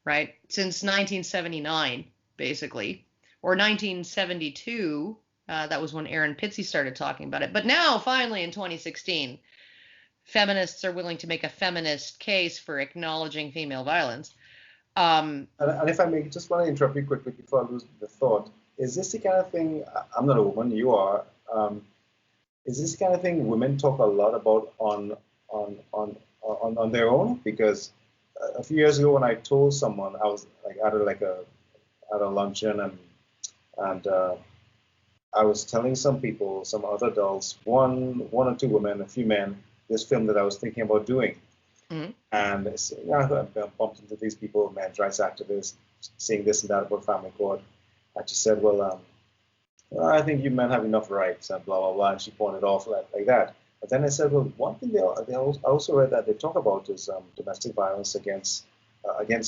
right? Since 1979, basically, or 1972. That was when Aaron Pitsey started talking about it. But now, finally, in 2016, feminists are willing to make a feminist case for acknowledging female violence. And if I may, just want to interrupt you quickly before I lose the thought. Is this the kind of thing, I'm not a woman, you are, is this kind of thing women talk a lot about on their own? Because a few years ago when I told someone, I was like at a luncheon, and I was telling some people, some other adults, one or two women, a few men, this film that I was thinking about doing. Mm-hmm. And I bumped into these people, men's rights activists, saying this and that about family court. I just said, well, I think you men have enough rights and blah, blah, blah. And she pointed off like that. But then I said, well, one thing I also read that they talk about is domestic violence against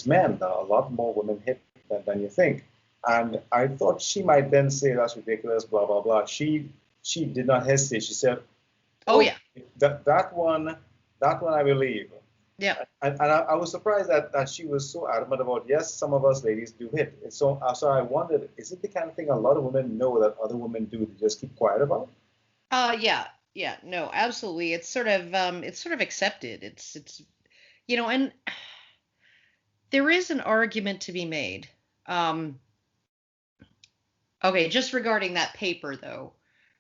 men. A lot more women hit than you think. And I thought she might then say that's ridiculous, blah, blah, blah. She did not hesitate. She said, oh yeah, that one I believe. yeah. And I was surprised that she was so adamant about, yes, some of us ladies do hit. And so I wondered, is it the kind of thing a lot of women know that other women do, they just keep quiet about? Yeah, no, absolutely. It's sort of accepted. It's and there is an argument to be made. Okay, just regarding that paper though,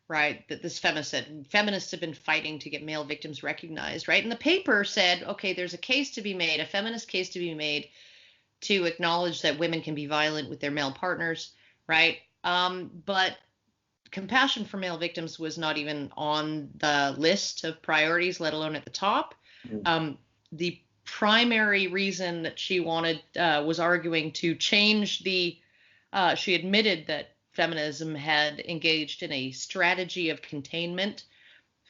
right? That this feminist said feminists have been fighting to get male victims recognized, right? And the paper said, okay, there's a case to be made, a feminist case to be made to acknowledge that women can be violent with their male partners, right? But compassion for male victims was not even on the list of priorities, let alone at the top. Mm-hmm. The primary reason that she wanted was arguing to change she admitted that feminism had engaged in a strategy of containment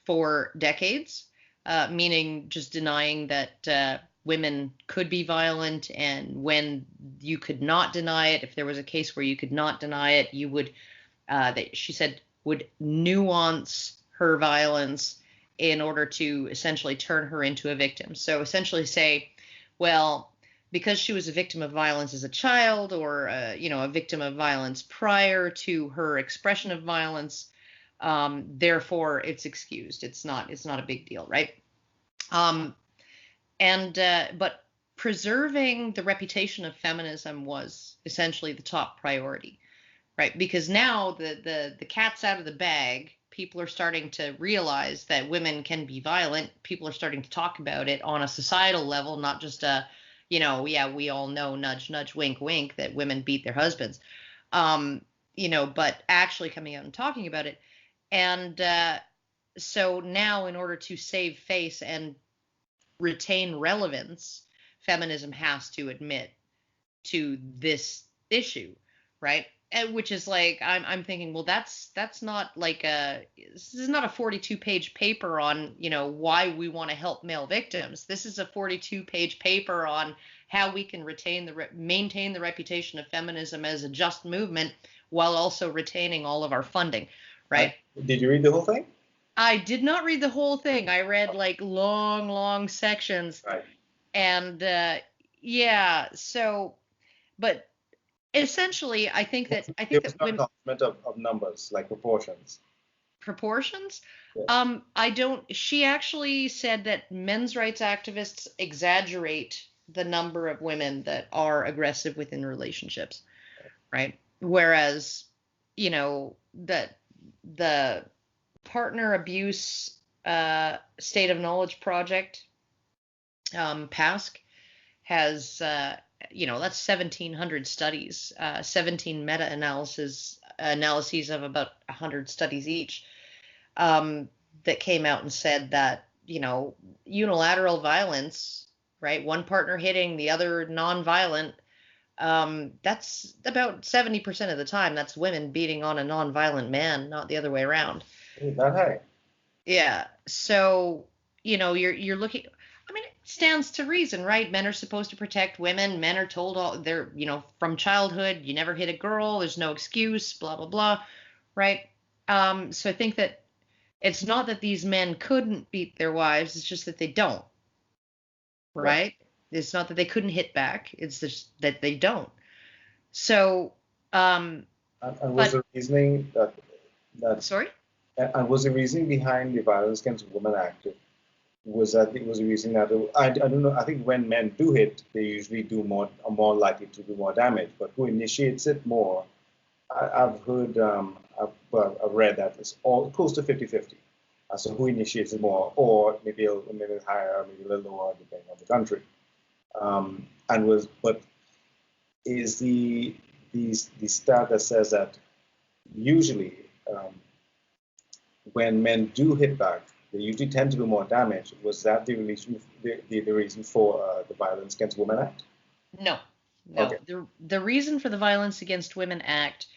for decades, meaning just denying that women could be violent, and when you could not deny it, if there was a case where you could not deny it, you would, that she said, would nuance her violence in order to essentially turn her into a victim. So essentially say, well, because she was a victim of violence as a child, or a victim of violence prior to her expression of violence, therefore it's excused. It's not a big deal, right? But preserving the reputation of feminism was essentially the top priority, right? Because now the cat's out of the bag. People are starting to realize that women can be violent. People are starting to talk about it on a societal level, not just we all know, nudge, nudge, wink, wink, that women beat their husbands, but actually coming out and talking about it. And so now, in order to save face and retain relevance, feminism has to admit to this issue, right? And which is like, I'm thinking, well, that's not like this is not a 42-page paper on, why we want to help male victims. This is a 42-page paper on how we can maintain the reputation of feminism as a just movement while also retaining all of our funding, right? Did you read the whole thing? I did not read the whole thing. I read like long sections. Right. And but essentially, I think that women, of numbers, like proportions. Proportions? Yes. She actually said that men's rights activists exaggerate the number of women that are aggressive within relationships, right? Whereas, that the Partner Abuse State of Knowledge Project, PASC, has that's 1,700 studies, 17 meta-analyses of about 100 studies each, that came out and said that, unilateral violence, right, one partner hitting the other non-violent, that's about 70% of the time that's women beating on a non-violent man, not the other way around. That high. Yeah. So, you're looking, I mean, it stands to reason, right? Men are supposed to protect women. Men are told they're, from childhood, you never hit a girl, there's no excuse, blah, blah, blah, right? So I think that it's not that these men couldn't beat their wives, it's just that they don't, right? It's not that they couldn't hit back, it's just that they don't. So, and was the reasoning that sorry? And was the reasoning behind the Violence Against Women Act, was that it was a reason that I don't know, I think when men do hit, they usually are more likely to do more damage, but who initiates it more? I've heard, I've read that it's all close to 50-50. So who initiates it more, or maybe higher, maybe a little lower, depending on the country. But is the stat that says that usually when men do hit back, they usually tend to do more damage. Was that the reason for the Violence Against Women Act? No. Okay. The reason for the Violence Against Women Act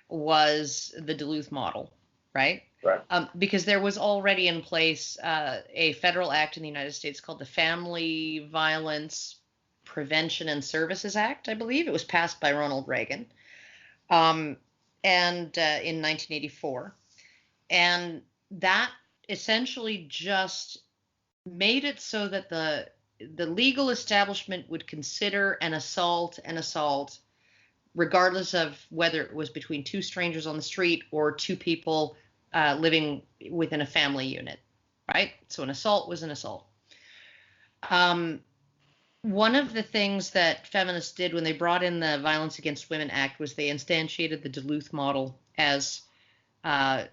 was the Duluth model, right? Right. Because there was already in place a federal act in the United States called the Family Violence Prevention and Services Act, I believe. It was passed by Ronald Reagan, and in 1984. And that essentially just made it so that the legal establishment would consider an assault, regardless of whether it was between two strangers on the street or two people living within a family unit, right? So an assault was an assault. One of the things that feminists did when they brought in the Violence Against Women Act was they instantiated the Duluth model as the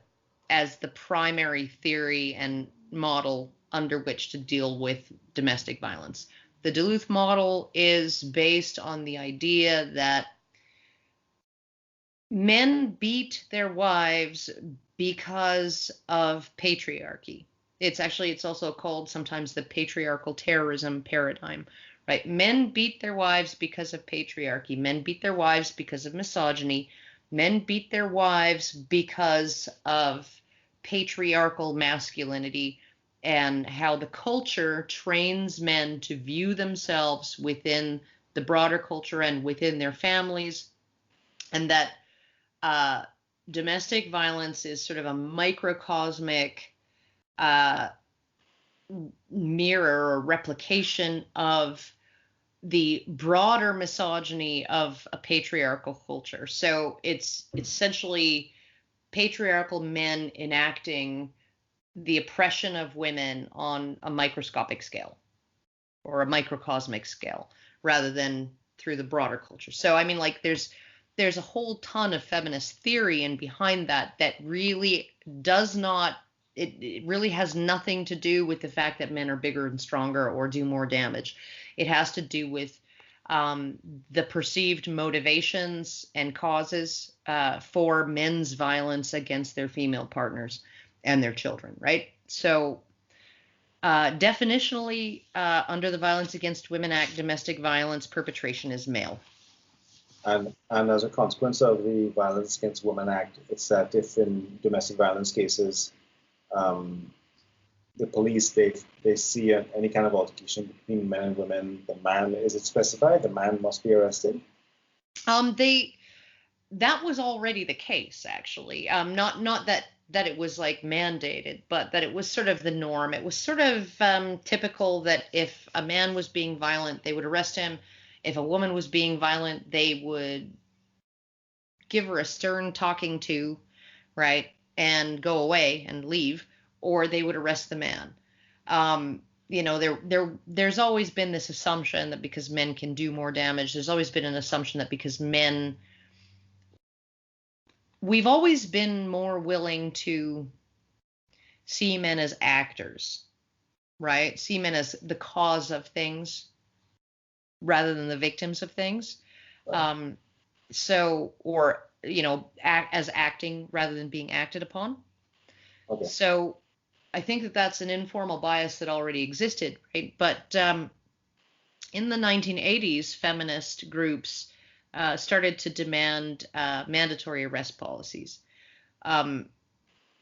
primary theory and model under which to deal with domestic violence. The Duluth model is based on the idea that men beat their wives because of patriarchy. It's also called sometimes the patriarchal terrorism paradigm, right? Men beat their wives because of patriarchy. Men beat their wives because of misogyny. Men beat their wives because of patriarchal masculinity and how the culture trains men to view themselves within the broader culture and within their families, and that domestic violence is sort of a microcosmic mirror or replication of the broader misogyny of a patriarchal culture. So it's essentially patriarchal men enacting the oppression of women on a microscopic scale or a microcosmic scale rather than through the broader culture. So I mean, like there's a whole ton of feminist theory and behind that really does not, it really has nothing to do with the fact that men are bigger and stronger or do more damage. It has to do with the perceived motivations and causes for men's violence against their female partners and their children, right? So definitionally, under the Violence Against Women Act, domestic violence perpetration is male. And as a consequence of the Violence Against Women Act, it's that if in domestic violence cases, the police, they see any kind of altercation between men and women, the man, is it specified? The man must be arrested? That was already the case, actually. Not that it was like mandated, but that it was sort of the norm. It was sort of typical that if a man was being violent, they would arrest him. If a woman was being violent, they would give her a stern talking to, right, and go away and leave, or they would arrest the man. There's always been this assumption that because men can do more damage, there's always been an assumption that because we've always been more willing to see men as actors, right? See men as the cause of things rather than the victims of things. Right. Act as acting rather than being acted upon. Okay. So I think that that's an informal bias that already existed, right? But in the 1980s, feminist groups started to demand mandatory arrest policies.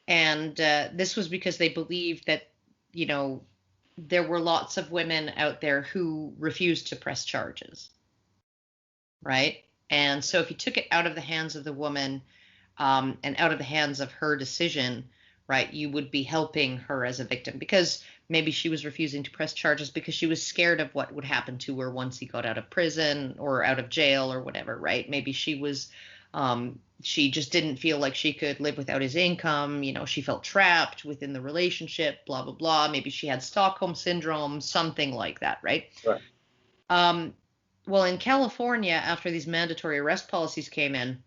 This was because they believed that, there were lots of women out there who refused to press charges, right? And so if you took it out of the hands of the woman and out of the hands of her decision, right, you would be helping her as a victim because maybe she was refusing to press charges because she was scared of what would happen to her once he got out of prison or out of jail or whatever, right? Maybe she was, she just didn't feel like she could live without his income. She felt trapped within the relationship, blah, blah, blah. Maybe she had Stockholm syndrome, something like that, right? Right. Well, in California, after these mandatory arrest policies came in,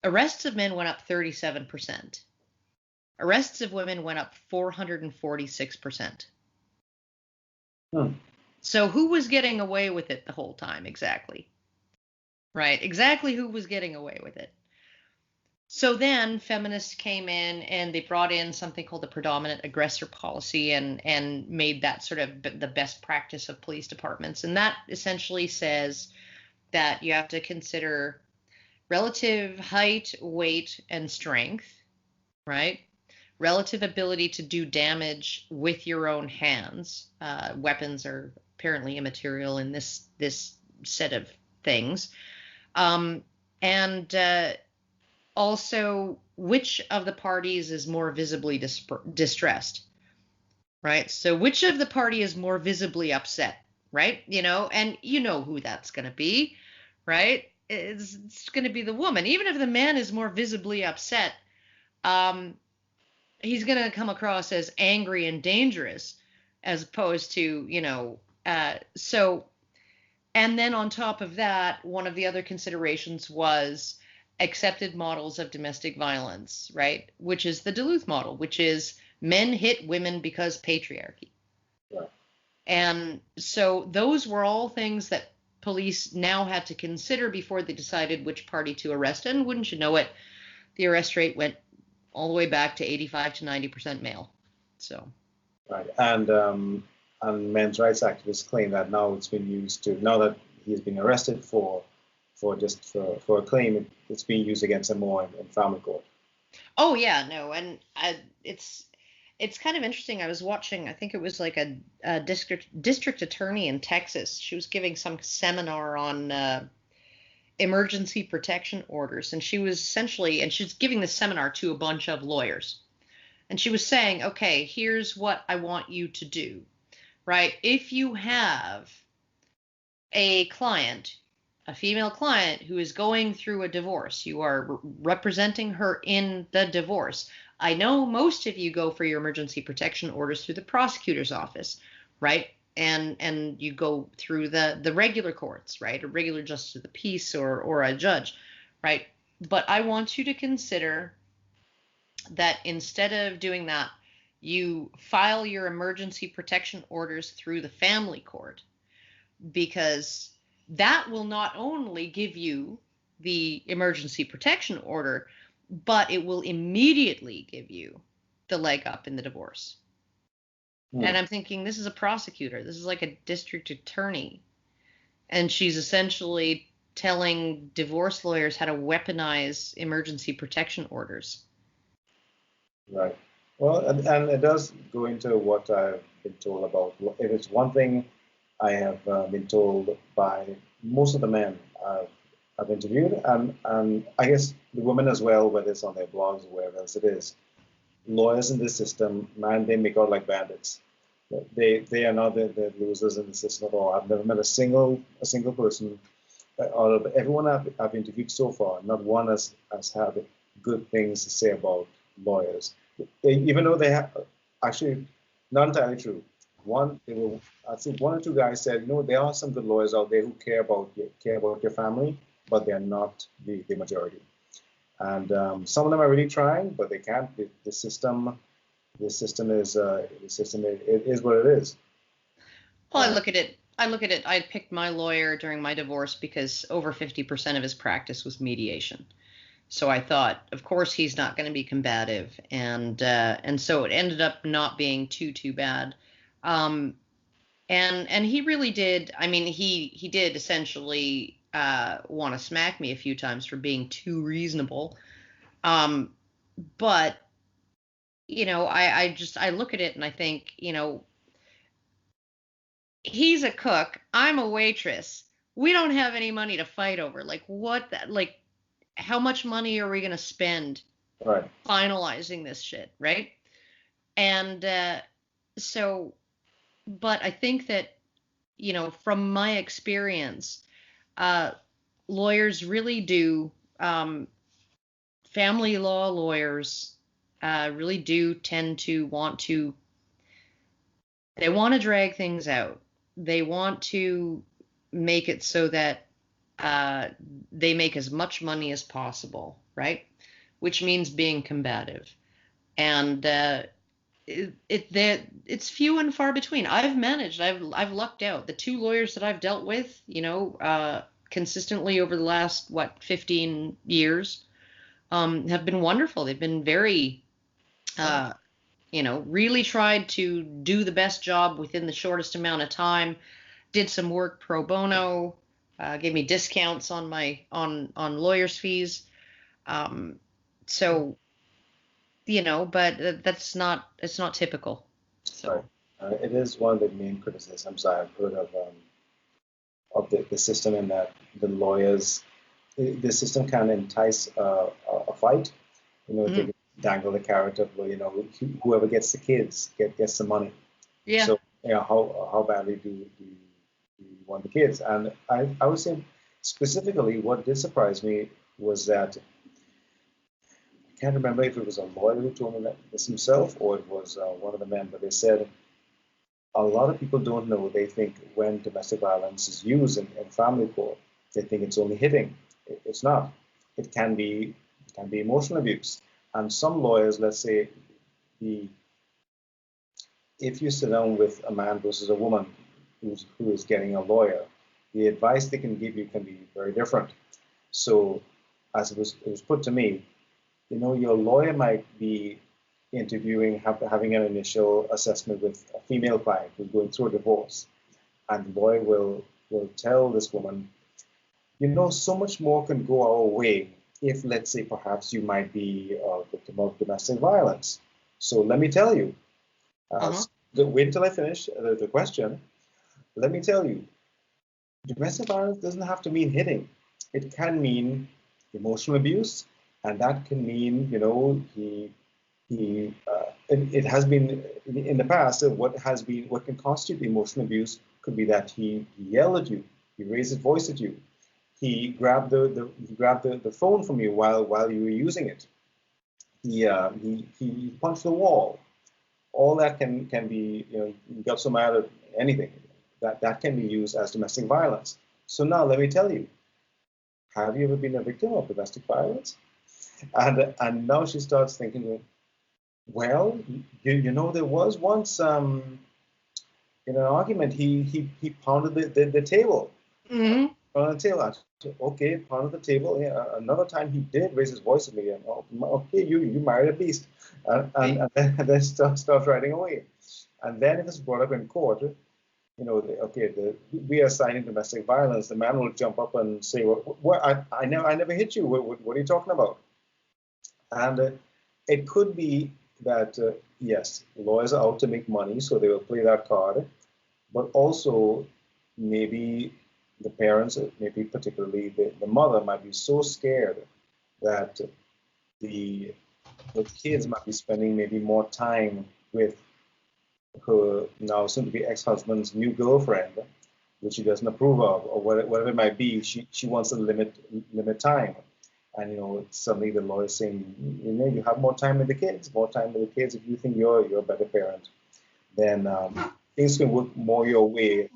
arrests of men went up 37%. arrests of women went up 446%. So who was getting away with it the whole time exactly? Right, exactly who was getting away with it. So then feminists came in and they brought in something called the predominant aggressor policy and made that sort of the best practice of police departments. And that essentially says that you have to consider relative height, weight, and strength, right? Relative ability to do damage with your own hands. Weapons are apparently immaterial in this set of things. And also, which of the parties is more visibly distressed, right? So which of the party is more visibly upset, right? And you know who that's going to be, right? It's going to be the woman. Even if the man is more visibly upset, he's going to come across as angry and dangerous as opposed to, so, and then on top of that, one of the other considerations was accepted models of domestic violence, right? Which is the Duluth model, which is men hit women because patriarchy. Yeah. And so those were all things that police now had to consider before they decided which party to arrest. And wouldn't you know it, the arrest rate went all the way back to 85 to 90% male. So. Right. And men's rights activists claim that now it's been used to, now that he's been arrested for a claim, it's being used against him more in family court. Oh yeah, no, and it's kind of interesting. I was watching, I think it was like a district attorney in Texas. She was giving some seminar on emergency protection orders, and she's giving this seminar to a bunch of lawyers, and she was saying, okay, here's what I want you to do, right? If you have a client, a female client who is going through a divorce, you are representing her in the divorce. I know most of you go for your emergency protection orders through the prosecutor's office, right? And you go through the regular courts, right? A regular justice of the peace or a judge, right? But I want you to consider that instead of doing that, you file your emergency protection orders through the family court, because that will not only give you the emergency protection order, but it will immediately give you the leg up in the divorce. And I'm thinking, this is a prosecutor. This is like a district attorney. And she's essentially telling divorce lawyers how to weaponize emergency protection orders. Right. Well, and it does go into what I've been told about. If it's one thing I have been told by most of the men I've interviewed, and I guess the women as well, whether it's on their blogs or wherever else it is, lawyers in this system, man, they make out like bandits. They are not the losers in the system at all. I've never met a single person out of everyone I've interviewed so far. Not one has had good things to say about lawyers, even though they have actually not entirely true. I think one or two guys said, there are some good lawyers out there who care about your family, but they're not the majority. And some of them are really trying, but they can't. The system is what it is. Well, I look at it. I picked my lawyer during my divorce because over 50% of his practice was mediation. So I thought, of course, he's not going to be combative, and so it ended up not being too bad. And he really did. I mean, he did essentially want to smack me a few times for being too reasonable. But I look at it and I think, he's a cook, I'm a waitress. We don't have any money to fight over. How much money are we going to spend finalizing this shit, right? And but I think that, from my experience, lawyers really do, family law lawyers really do tend to they want to drag things out. They want to make it so that they make as much money as possible, right? Which means being combative. and it's few and far between. I've lucked out. The two lawyers that I've dealt with, consistently over the last 15 years, have been wonderful. They've been very, really tried to do the best job within the shortest amount of time. Did some work pro bono, gave me discounts on my on lawyers' fees. So, but it's not typical. So Right. It is one of the main criticisms I've heard of the system, in that the lawyers, the system can entice a fight. They can dangle the carrot of, whoever gets the kids gets the money. Yeah. So how badly do you want the kids? And I would say specifically, what did surprise me was that, I can't remember if it was a lawyer who told me this himself, or it was one of the men, but they said a lot of people don't know. They think when domestic violence is used in family court, they think it's only hitting. It's not. It can be emotional abuse. And some lawyers, let's say, if you sit down with a man versus a woman who is getting a lawyer, the advice they can give you can be very different. So, as it was put to me, your lawyer might be interviewing, having an initial assessment with a female client who's going through a divorce, and the lawyer will tell this woman, so much more can go our way if, let's say, perhaps you might be a victim of domestic violence. So let me tell you, wait until I finish the question. Let me tell you, domestic violence doesn't have to mean hitting. It can mean emotional abuse, and that can mean, it has been in the past, what can constitute emotional abuse could be that he yelled at you, he raised his voice at you, he grabbed the phone from you while you were using it, he punched the wall. All that can be, you got so mad at anything, that can be used as domestic violence. So now let me tell you, have you ever been a victim of domestic violence? And now she starts thinking, well, there was once, in an argument, he pounded the table. Mm-hmm. On the table. Okay, pounded the table. Yeah, another time he did raise his voice at me, and okay, you married a beast, and then starts writing away. And then if it's brought up in court, we are citing domestic violence. The man will jump up and say, "What? I never hit you. What are you talking about?" And it could be that yes, lawyers are out to make money, so they will play that card. But also, maybe the parents, maybe particularly the mother, might be so scared that the kids might be spending maybe more time with her now soon-to-be ex-husband's new girlfriend, which she doesn't approve of, or whatever it might be. She wants to limit time. And suddenly the lawyer is saying, you have more time with the kids. If you think you're a better parent, then things can work more your way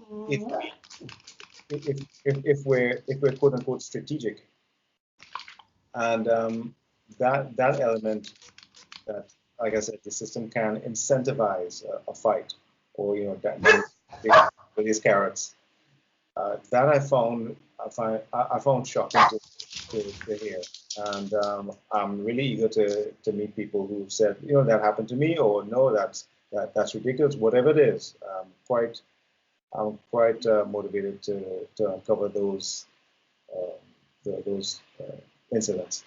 if we're quote unquote strategic. And that element, that, like I said, the system can incentivize a fight, or with these carrots. That I found shocking to hear. And I'm really eager to meet people who've said, that happened to me, or no, that's ridiculous. Whatever it is, I'm quite motivated to uncover those incidents.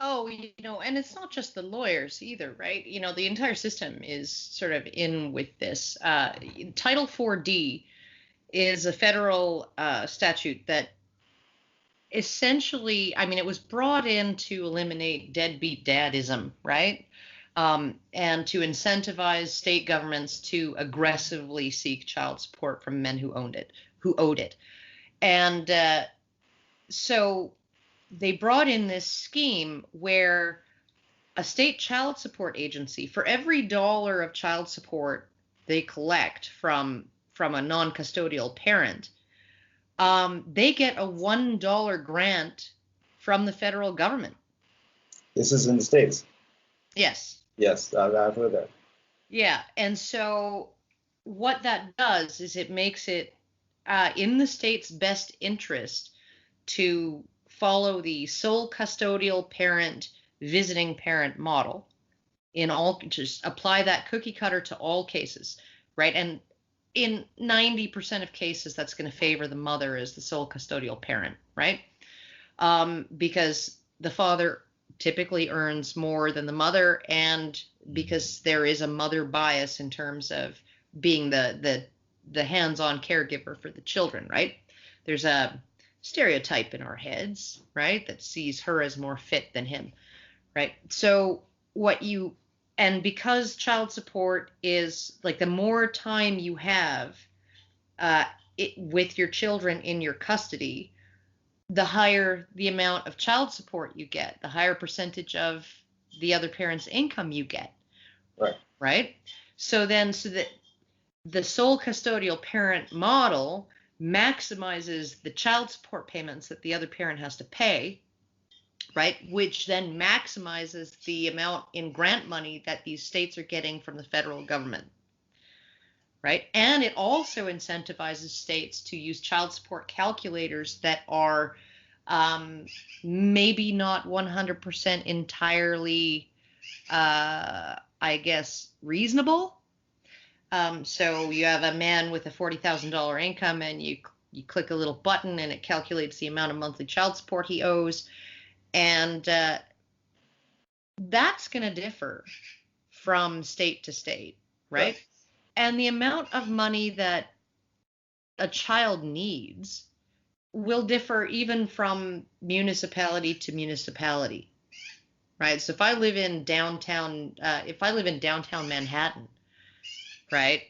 Oh, and it's not just the lawyers either, right? The entire system is sort of in with this. Title 4D is a federal statute that essentially, it was brought in to eliminate deadbeat dadism, right? And to incentivize state governments to aggressively seek child support from men who owed it. And so they brought in this scheme where a state child support agency, for every dollar of child support they collect from a non-custodial parent, they get a $1 grant from the federal government. This is in the States? Yes. Yes, I've heard that. Yeah, and so what that does is it makes it in the state's best interest to follow the sole custodial parent visiting parent model in all, just apply that cookie cutter to all cases, right? And in 90% of cases, that's going to favor the mother as the sole custodial parent, right? Because the father typically earns more than the mother, and because there is a mother bias in terms of being the hands-on caregiver for the children, right? There's a stereotype in our heads, right, that sees her as more fit than him, right? So what you and because child support is like the more time you have with your children in your custody, the higher the amount of child support you get, the higher percentage of the other parent's income you get. Right. Right. So that the sole custodial parent model maximizes the child support payments that the other parent has to pay, right? Which then maximizes the amount in grant money that these states are getting from the federal government, right? And it also incentivizes states to use child support calculators that are maybe not 100% entirely, I guess, reasonable. So you have a man with a $40,000 income, and you click a little button, and it calculates the amount of monthly child support he owes, and that's going to differ from state to state, right? And the amount of money that a child needs will differ even from municipality to municipality, right? So if I live in downtown Manhattan, right,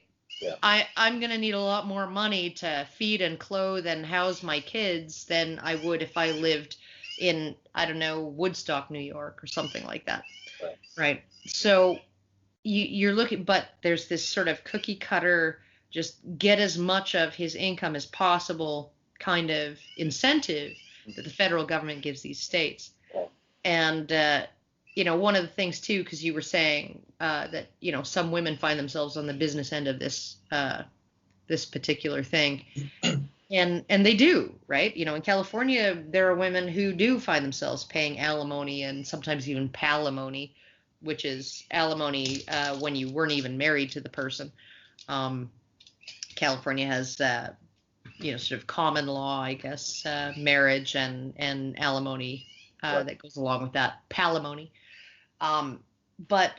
Yeah. I'm going to need a lot more money to feed and clothe and house my kids than I would if I lived in, I don't know, Woodstock, New York, or something like that, right? So you're looking, but there's this sort of cookie cutter, just get as much of his income as possible kind of incentive that the federal government gives these states. And one of the things too, because you were saying that some women find themselves on the business end of this particular thing, and they do, right? In California, there are women who do find themselves paying alimony and sometimes even palimony, which is alimony when you weren't even married to the person. California has sort of common law, I guess, marriage and alimony that goes along with that, palimony. But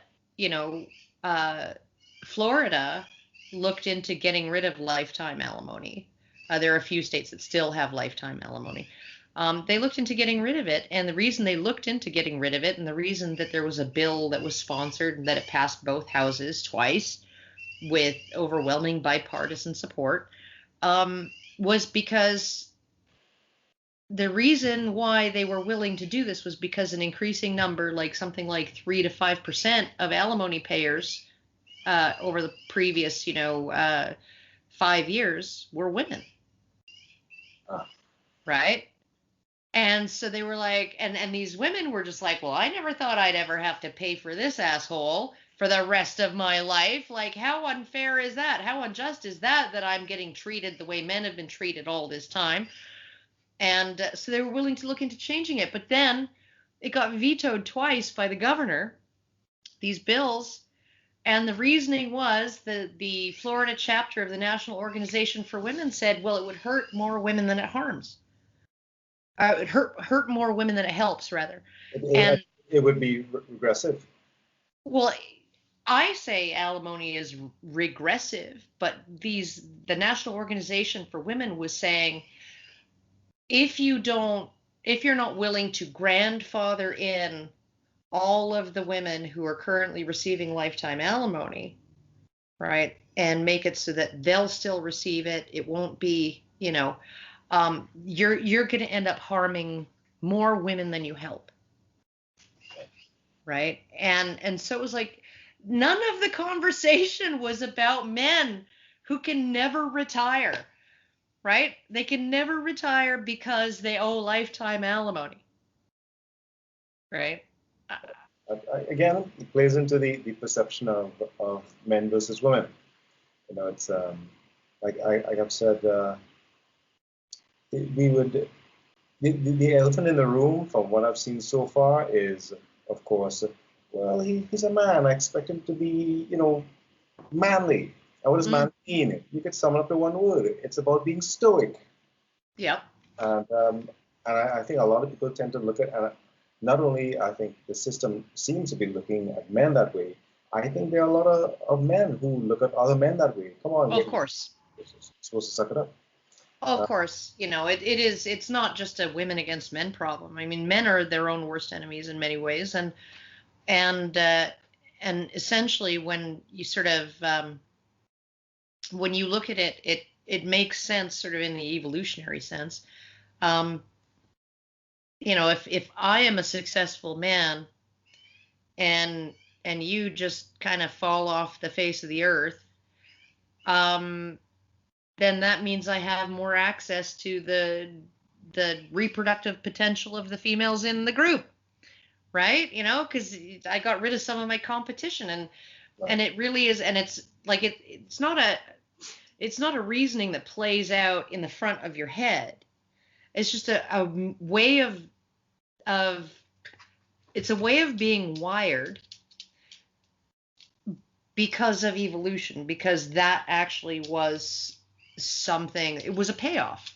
Florida looked into getting rid of lifetime alimony. There are a few states that still have lifetime alimony. They looked into getting rid of it, and the reason they looked into getting rid of it, and the reason that there was a bill that was sponsored and that it passed both houses twice with overwhelming bipartisan support, was because the reason why they were willing to do this was because an increasing number, like something like 3 to 5% of alimony payers over the previous, 5 years were women. Right? And so they were like, and these women were just like, well, I never thought I'd ever have to pay for this asshole for the rest of my life. Like, how unfair is that? How unjust is that I'm getting treated the way men have been treated all this time? And so they were willing to look into changing it. But then it got vetoed twice by the governor, these bills. And the reasoning was that the Florida chapter of the National Organization for Women said, well, it would hurt more women than it harms. It hurt more women than it helps, rather. And it would be regressive. Well, I say alimony is regressive, but the National Organization for Women was saying, if you're not willing to grandfather in all of the women who are currently receiving lifetime alimony, right, and make it so that they'll still receive it, it won't be, you're going to end up harming more women than you help, right? And so it was like, none of the conversation was about men who can never retire, right? They can never retire because they owe lifetime alimony, right? again, it plays into the perception of men versus women. It's like I have said, we would the elephant in the room, from what I've seen so far, is, of course, well, he's a man. I expect him to be, manly. And what does man mean? You could sum it up in one word. It's about being stoic. Yeah. And I think a lot of people tend to look at, and not only I think the system seems to be looking at men that way, I think there are a lot of men who look at other men that way. Come on, Of course. You're supposed to suck it up. Of course, it's not just a women against men problem. I mean, men are their own worst enemies in many ways, and essentially when you sort of when you look at it, it makes sense sort of in the evolutionary sense. If I am a successful man and you just kind of fall off the face of the earth, then that means I have more access to the reproductive potential of the females in the group, right? Because I got rid of some of my competition, and it really is, and it's like it's not a reasoning that plays out in the front of your head. It's just a way of it's a way of being wired because of evolution, because that actually was something. It was a payoff.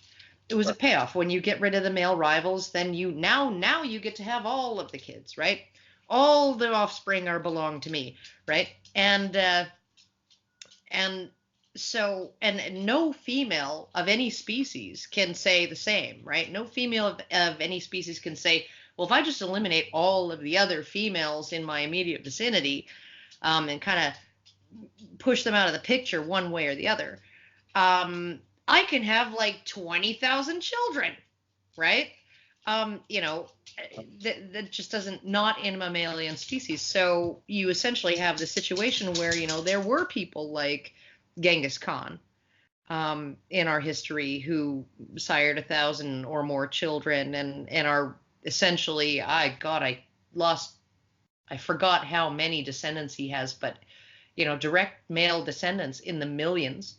It was a payoff. When you get rid of the male rivals, then now you get to have all of the kids, right? All the offspring belong to me, right? And no female of any species can say the same, right? No female of any species can say, well, if I just eliminate all of the other females in my immediate vicinity, and kind of push them out of the picture one way or the other, I can have like 20,000 children, right? That just not in mammalian species. So you essentially have the situation where, there were people like Genghis Khan in our history who sired 1,000 or more children and are essentially, I forgot how many descendants he has, but direct male descendants in the millions.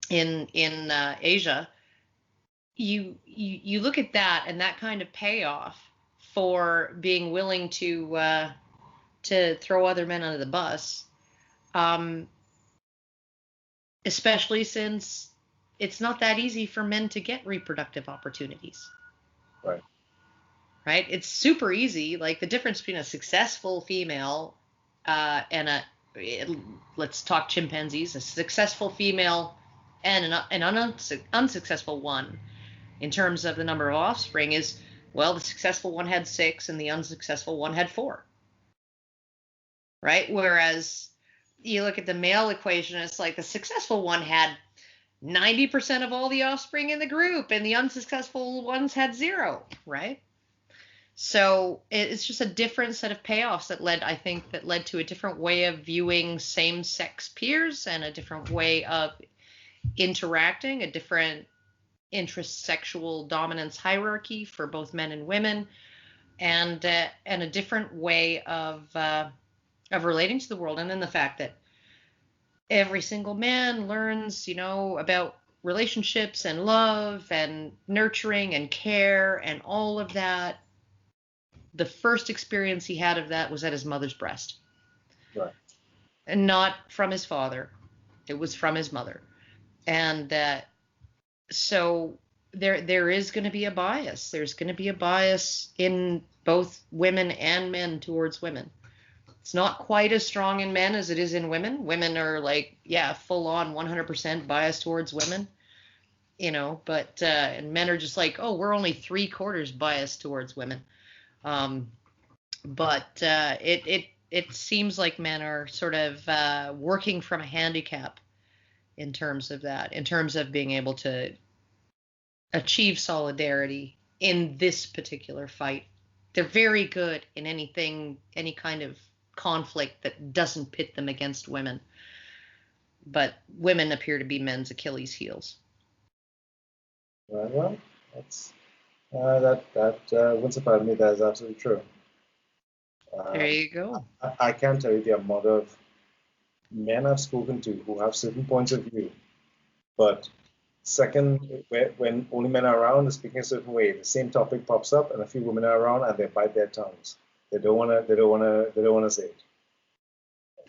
In Asia, you look at that and that kind of payoff for being willing to throw other men under the bus, especially since it's not that easy for men to get reproductive opportunities. Right? It's super easy. Like the difference between a successful female and let's talk chimpanzees, a successful female and an unsuccessful one in terms of the number of offspring is, well, the successful one had 6 and the unsuccessful one had 4. Right? Whereas you look at the male equation, it's like the successful one had 90% of all the offspring in the group and the unsuccessful ones had 0, right? So it's just a different set of payoffs that led to a different way of viewing same-sex peers and a different way of interacting, a different intrasexual dominance hierarchy for both men and women, and a different way of relating to the world. And then the fact that every single man learns, about relationships and love and nurturing and care and all of that. The first experience he had of that was at his mother's breast. Right. And not from his father. It was from his mother. And so there is going to be a bias. There's going to be a bias in both women and men towards women. It's not quite as strong in men as it is in women. Women are like, full on 100% biased towards women, but and men are just like, oh, we're only 3/4 biased towards women. But it seems like men are sort of working from a handicap in terms of that, in terms of being able to achieve solidarity in this particular fight. They're very good in any kind of conflict that doesn't pit them against women. But women appear to be men's Achilles heels. Well, that's that wouldn't surprise me. That is absolutely true. There you go. I can't tell you the amount of men I've spoken to who have certain points of view, but second, when only men are around, they're speaking a certain way. The same topic pops up, and a few women are around, and they bite their tongues. They don't wanna. They don't wanna. They don't wanna say it.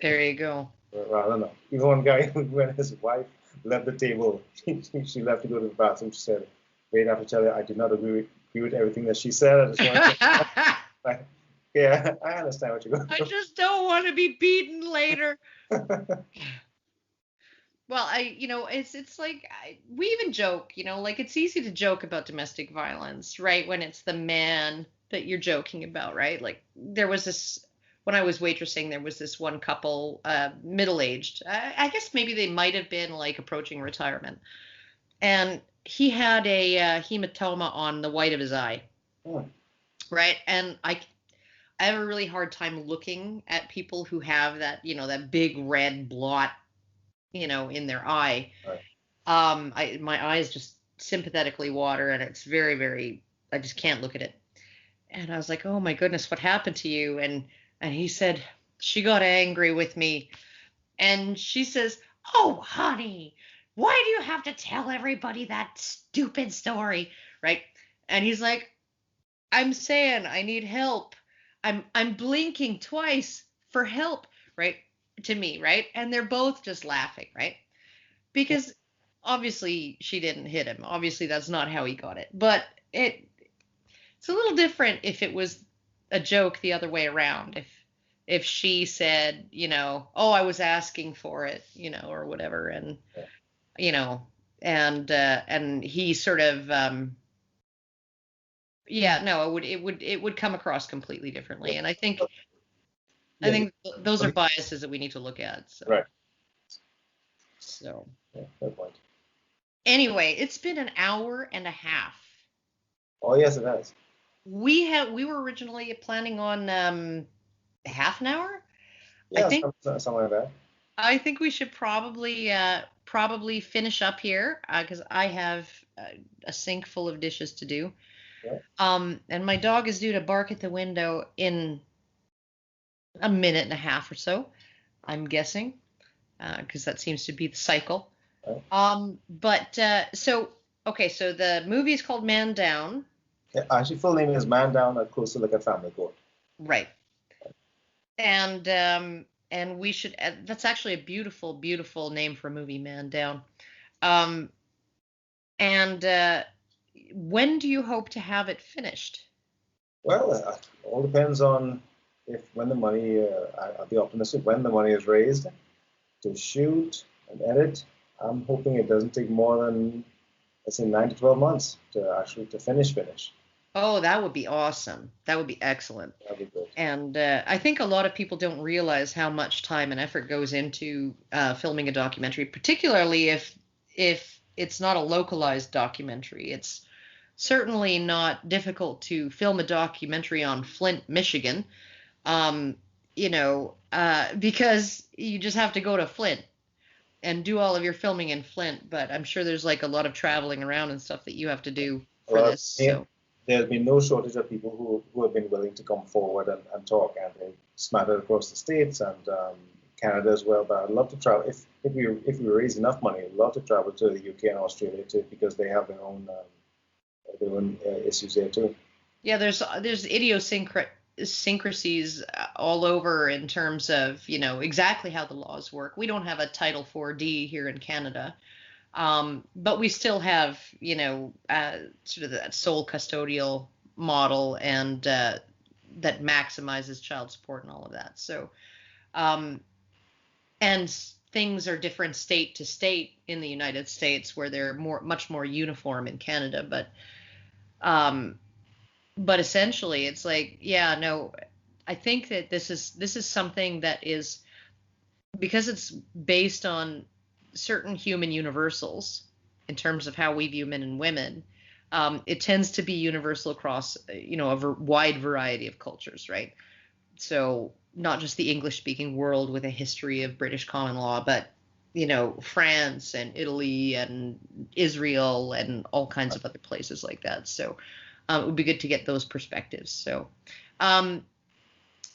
There you go. Well, I don't know. Even one guy, when his wife left the table, she left to go to the bathroom. She said, "Wait, I have to tell you, I did not agree with everything that she said. I just want to." Like, yeah, I understand what you're going I through. just don't want to be beaten later. Well, it's like we even joke, like it's easy to joke about domestic violence, right? When it's the man that you're joking about, right? Like there was this when I was waitressing, there was this one couple, middle-aged. I guess maybe they might have been like approaching retirement, and he had a hematoma on the white of his eye, Oh, right? And I have a really hard time looking at people who have that, that big red blot, in their eye. right. My eyes just sympathetically water, and it's very, very. I just can't look at it. And I was like, "Oh my goodness, what happened to you?" And he said, "She got angry with me." And she says, "Oh, honey, why do you have to tell everybody that stupid story?" Right? And he's like, "I'm saying I need help. I'm blinking twice for help." Right? To me, right? And they're both just laughing, right? Because obviously she didn't hit him. Obviously that's not how he got it. But it's a little different if it was a joke the other way around. If she said, "Oh, I was asking for it," or whatever, and you know, and he sort of yeah, no, it would come across completely differently. And I think I Yeah, think those are biases that we need to look at. So right. so Yeah, fair point. anyway, it's been an hour and a half. Oh, yes, it has. We were originally planning on half an hour. I Yeah, think something like that. I think we should probably finish up here because I have a sink full of dishes to do. Yeah. And my dog is due to bark at the window in a minute and a half or so, I'm guessing, because that seems to be the cycle. Right. But so okay, so the movie is called Man Down, Yeah, actually, full name is Man Down, a closer look at family court. right? And we should. That's actually a beautiful, beautiful name for a movie, Man Down. Um, and when do you hope to have it finished? Well, all depends on if when the money. I'll be optimistic when the money is raised to shoot and edit. I'm hoping it doesn't take more than, let's say, 9 to 12 months to actually to finish. Oh, that would be awesome. That would be excellent. That'd be good. And I think a lot of people don't realize how much time and effort goes into filming a documentary, particularly if it's not a localized documentary. It's certainly not difficult to film a documentary on Flint, Michigan, um, because you just have to go to Flint and do all of your filming in Flint. But I'm sure there's like a lot of traveling around and stuff that you have to do for Well, this. So. there's been no shortage of people who have been willing to come forward and talk, and they smattered across the states and Canada as well. But I'd love to travel if we raise enough money. I'd love to travel to the UK and Australia too, because they have their own issues there too. Yeah, there's idiosyncrasies all over in terms of, exactly how the laws work. We don't have a Title 4D here in Canada, but we still have, sort of that sole custodial model and that maximizes child support and all of that. So, and things are different state to state in the United States, where they're much more uniform in Canada, but essentially it's like, yeah, no, I think that this is something that is, because it's based on certain human universals in terms of how we view men and women. It tends to be universal across, a wide variety of cultures, right? So not just the English speaking world with a history of British common law, but France and Italy and Israel and all kinds of other places like that. So it would be good to get those perspectives. So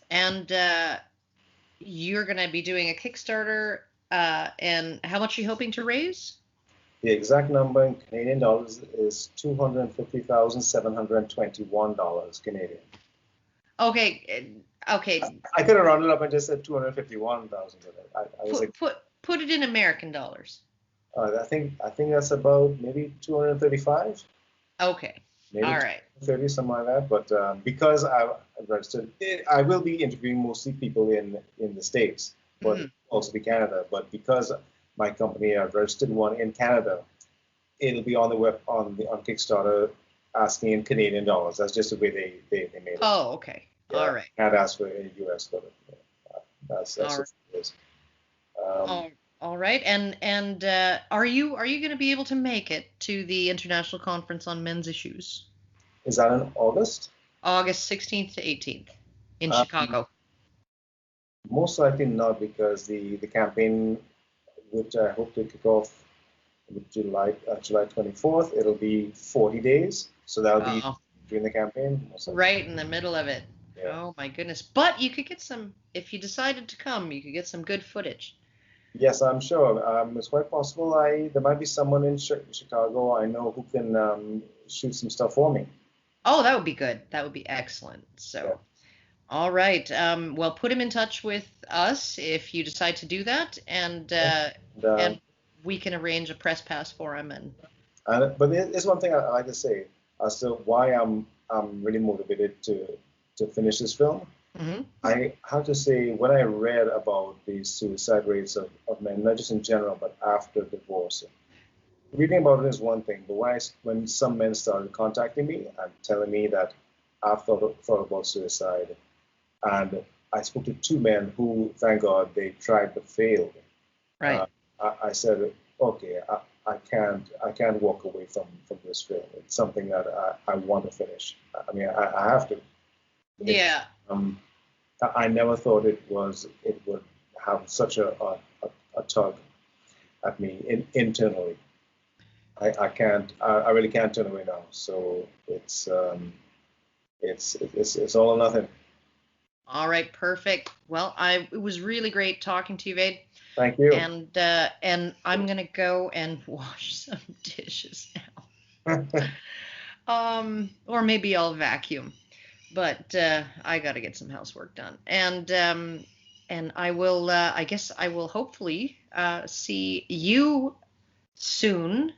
And you're going to be doing a Kickstarter. And how much are you hoping to raise? The exact number in Canadian dollars is $250,721 Canadian. Okay. Okay. I could have rounded up and just said 251,000. Put it in American dollars. I think that's about maybe 235. Okay. Maybe all right. 30, something like that. But because I've registered, I will be interviewing mostly people in the States, but also be Canada. But because my company, I've registered one in Canada, it'll be on the web on Kickstarter asking in Canadian dollars. That's just the way they made it. Oh, okay. Yeah, all right. Can't ask for in US, but that's what it is. All right. And are you going to be able to make it to the International Conference on Men's Issues? Is that in August? August 16th to 18th in Chicago. Most likely not, because the campaign, which I hope to kick off with July 24th, it'll be 40 days. So that'll be during the campaign. Right in the middle of it. Yeah. Oh my goodness. But you could get some, if you decided to come, you could get some good footage. Yes, I'm sure. It's quite possible there might be someone in Chicago I know who can shoot some stuff for me. Oh, that would be good. That would be excellent. So, yeah. All right. Well, put him in touch with us if you decide to do that, and we can arrange a press pass for him. But there's one thing I like to say as to why I'm really motivated to finish this film. Mm-hmm. I have to say, when I read about the suicide rates of men, not just in general, but after divorce, reading about it is one thing, but when some men started contacting me and telling me that I've thought about suicide, and I spoke to two men who, thank God, they tried but failed. Right. I said, okay, I can't walk away from this film. It's something that I want to finish. I mean, I have to. Yeah. I never thought it would have such a tug at me internally. I really can't turn away now. So it's all or nothing. All right, perfect. Well, it was really great talking to you, Vede. Thank you. And I'm gonna go and wash some dishes now. Or maybe I'll vacuum. But I got to get some housework done, and I will. I guess I will hopefully see you soon-ish,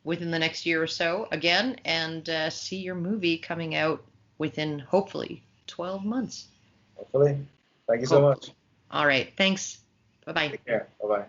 within the next year or so again, and see your movie coming out within hopefully 12 months. Hopefully. Thank you so much. All right. Thanks. Bye-bye. Take care. Bye-bye.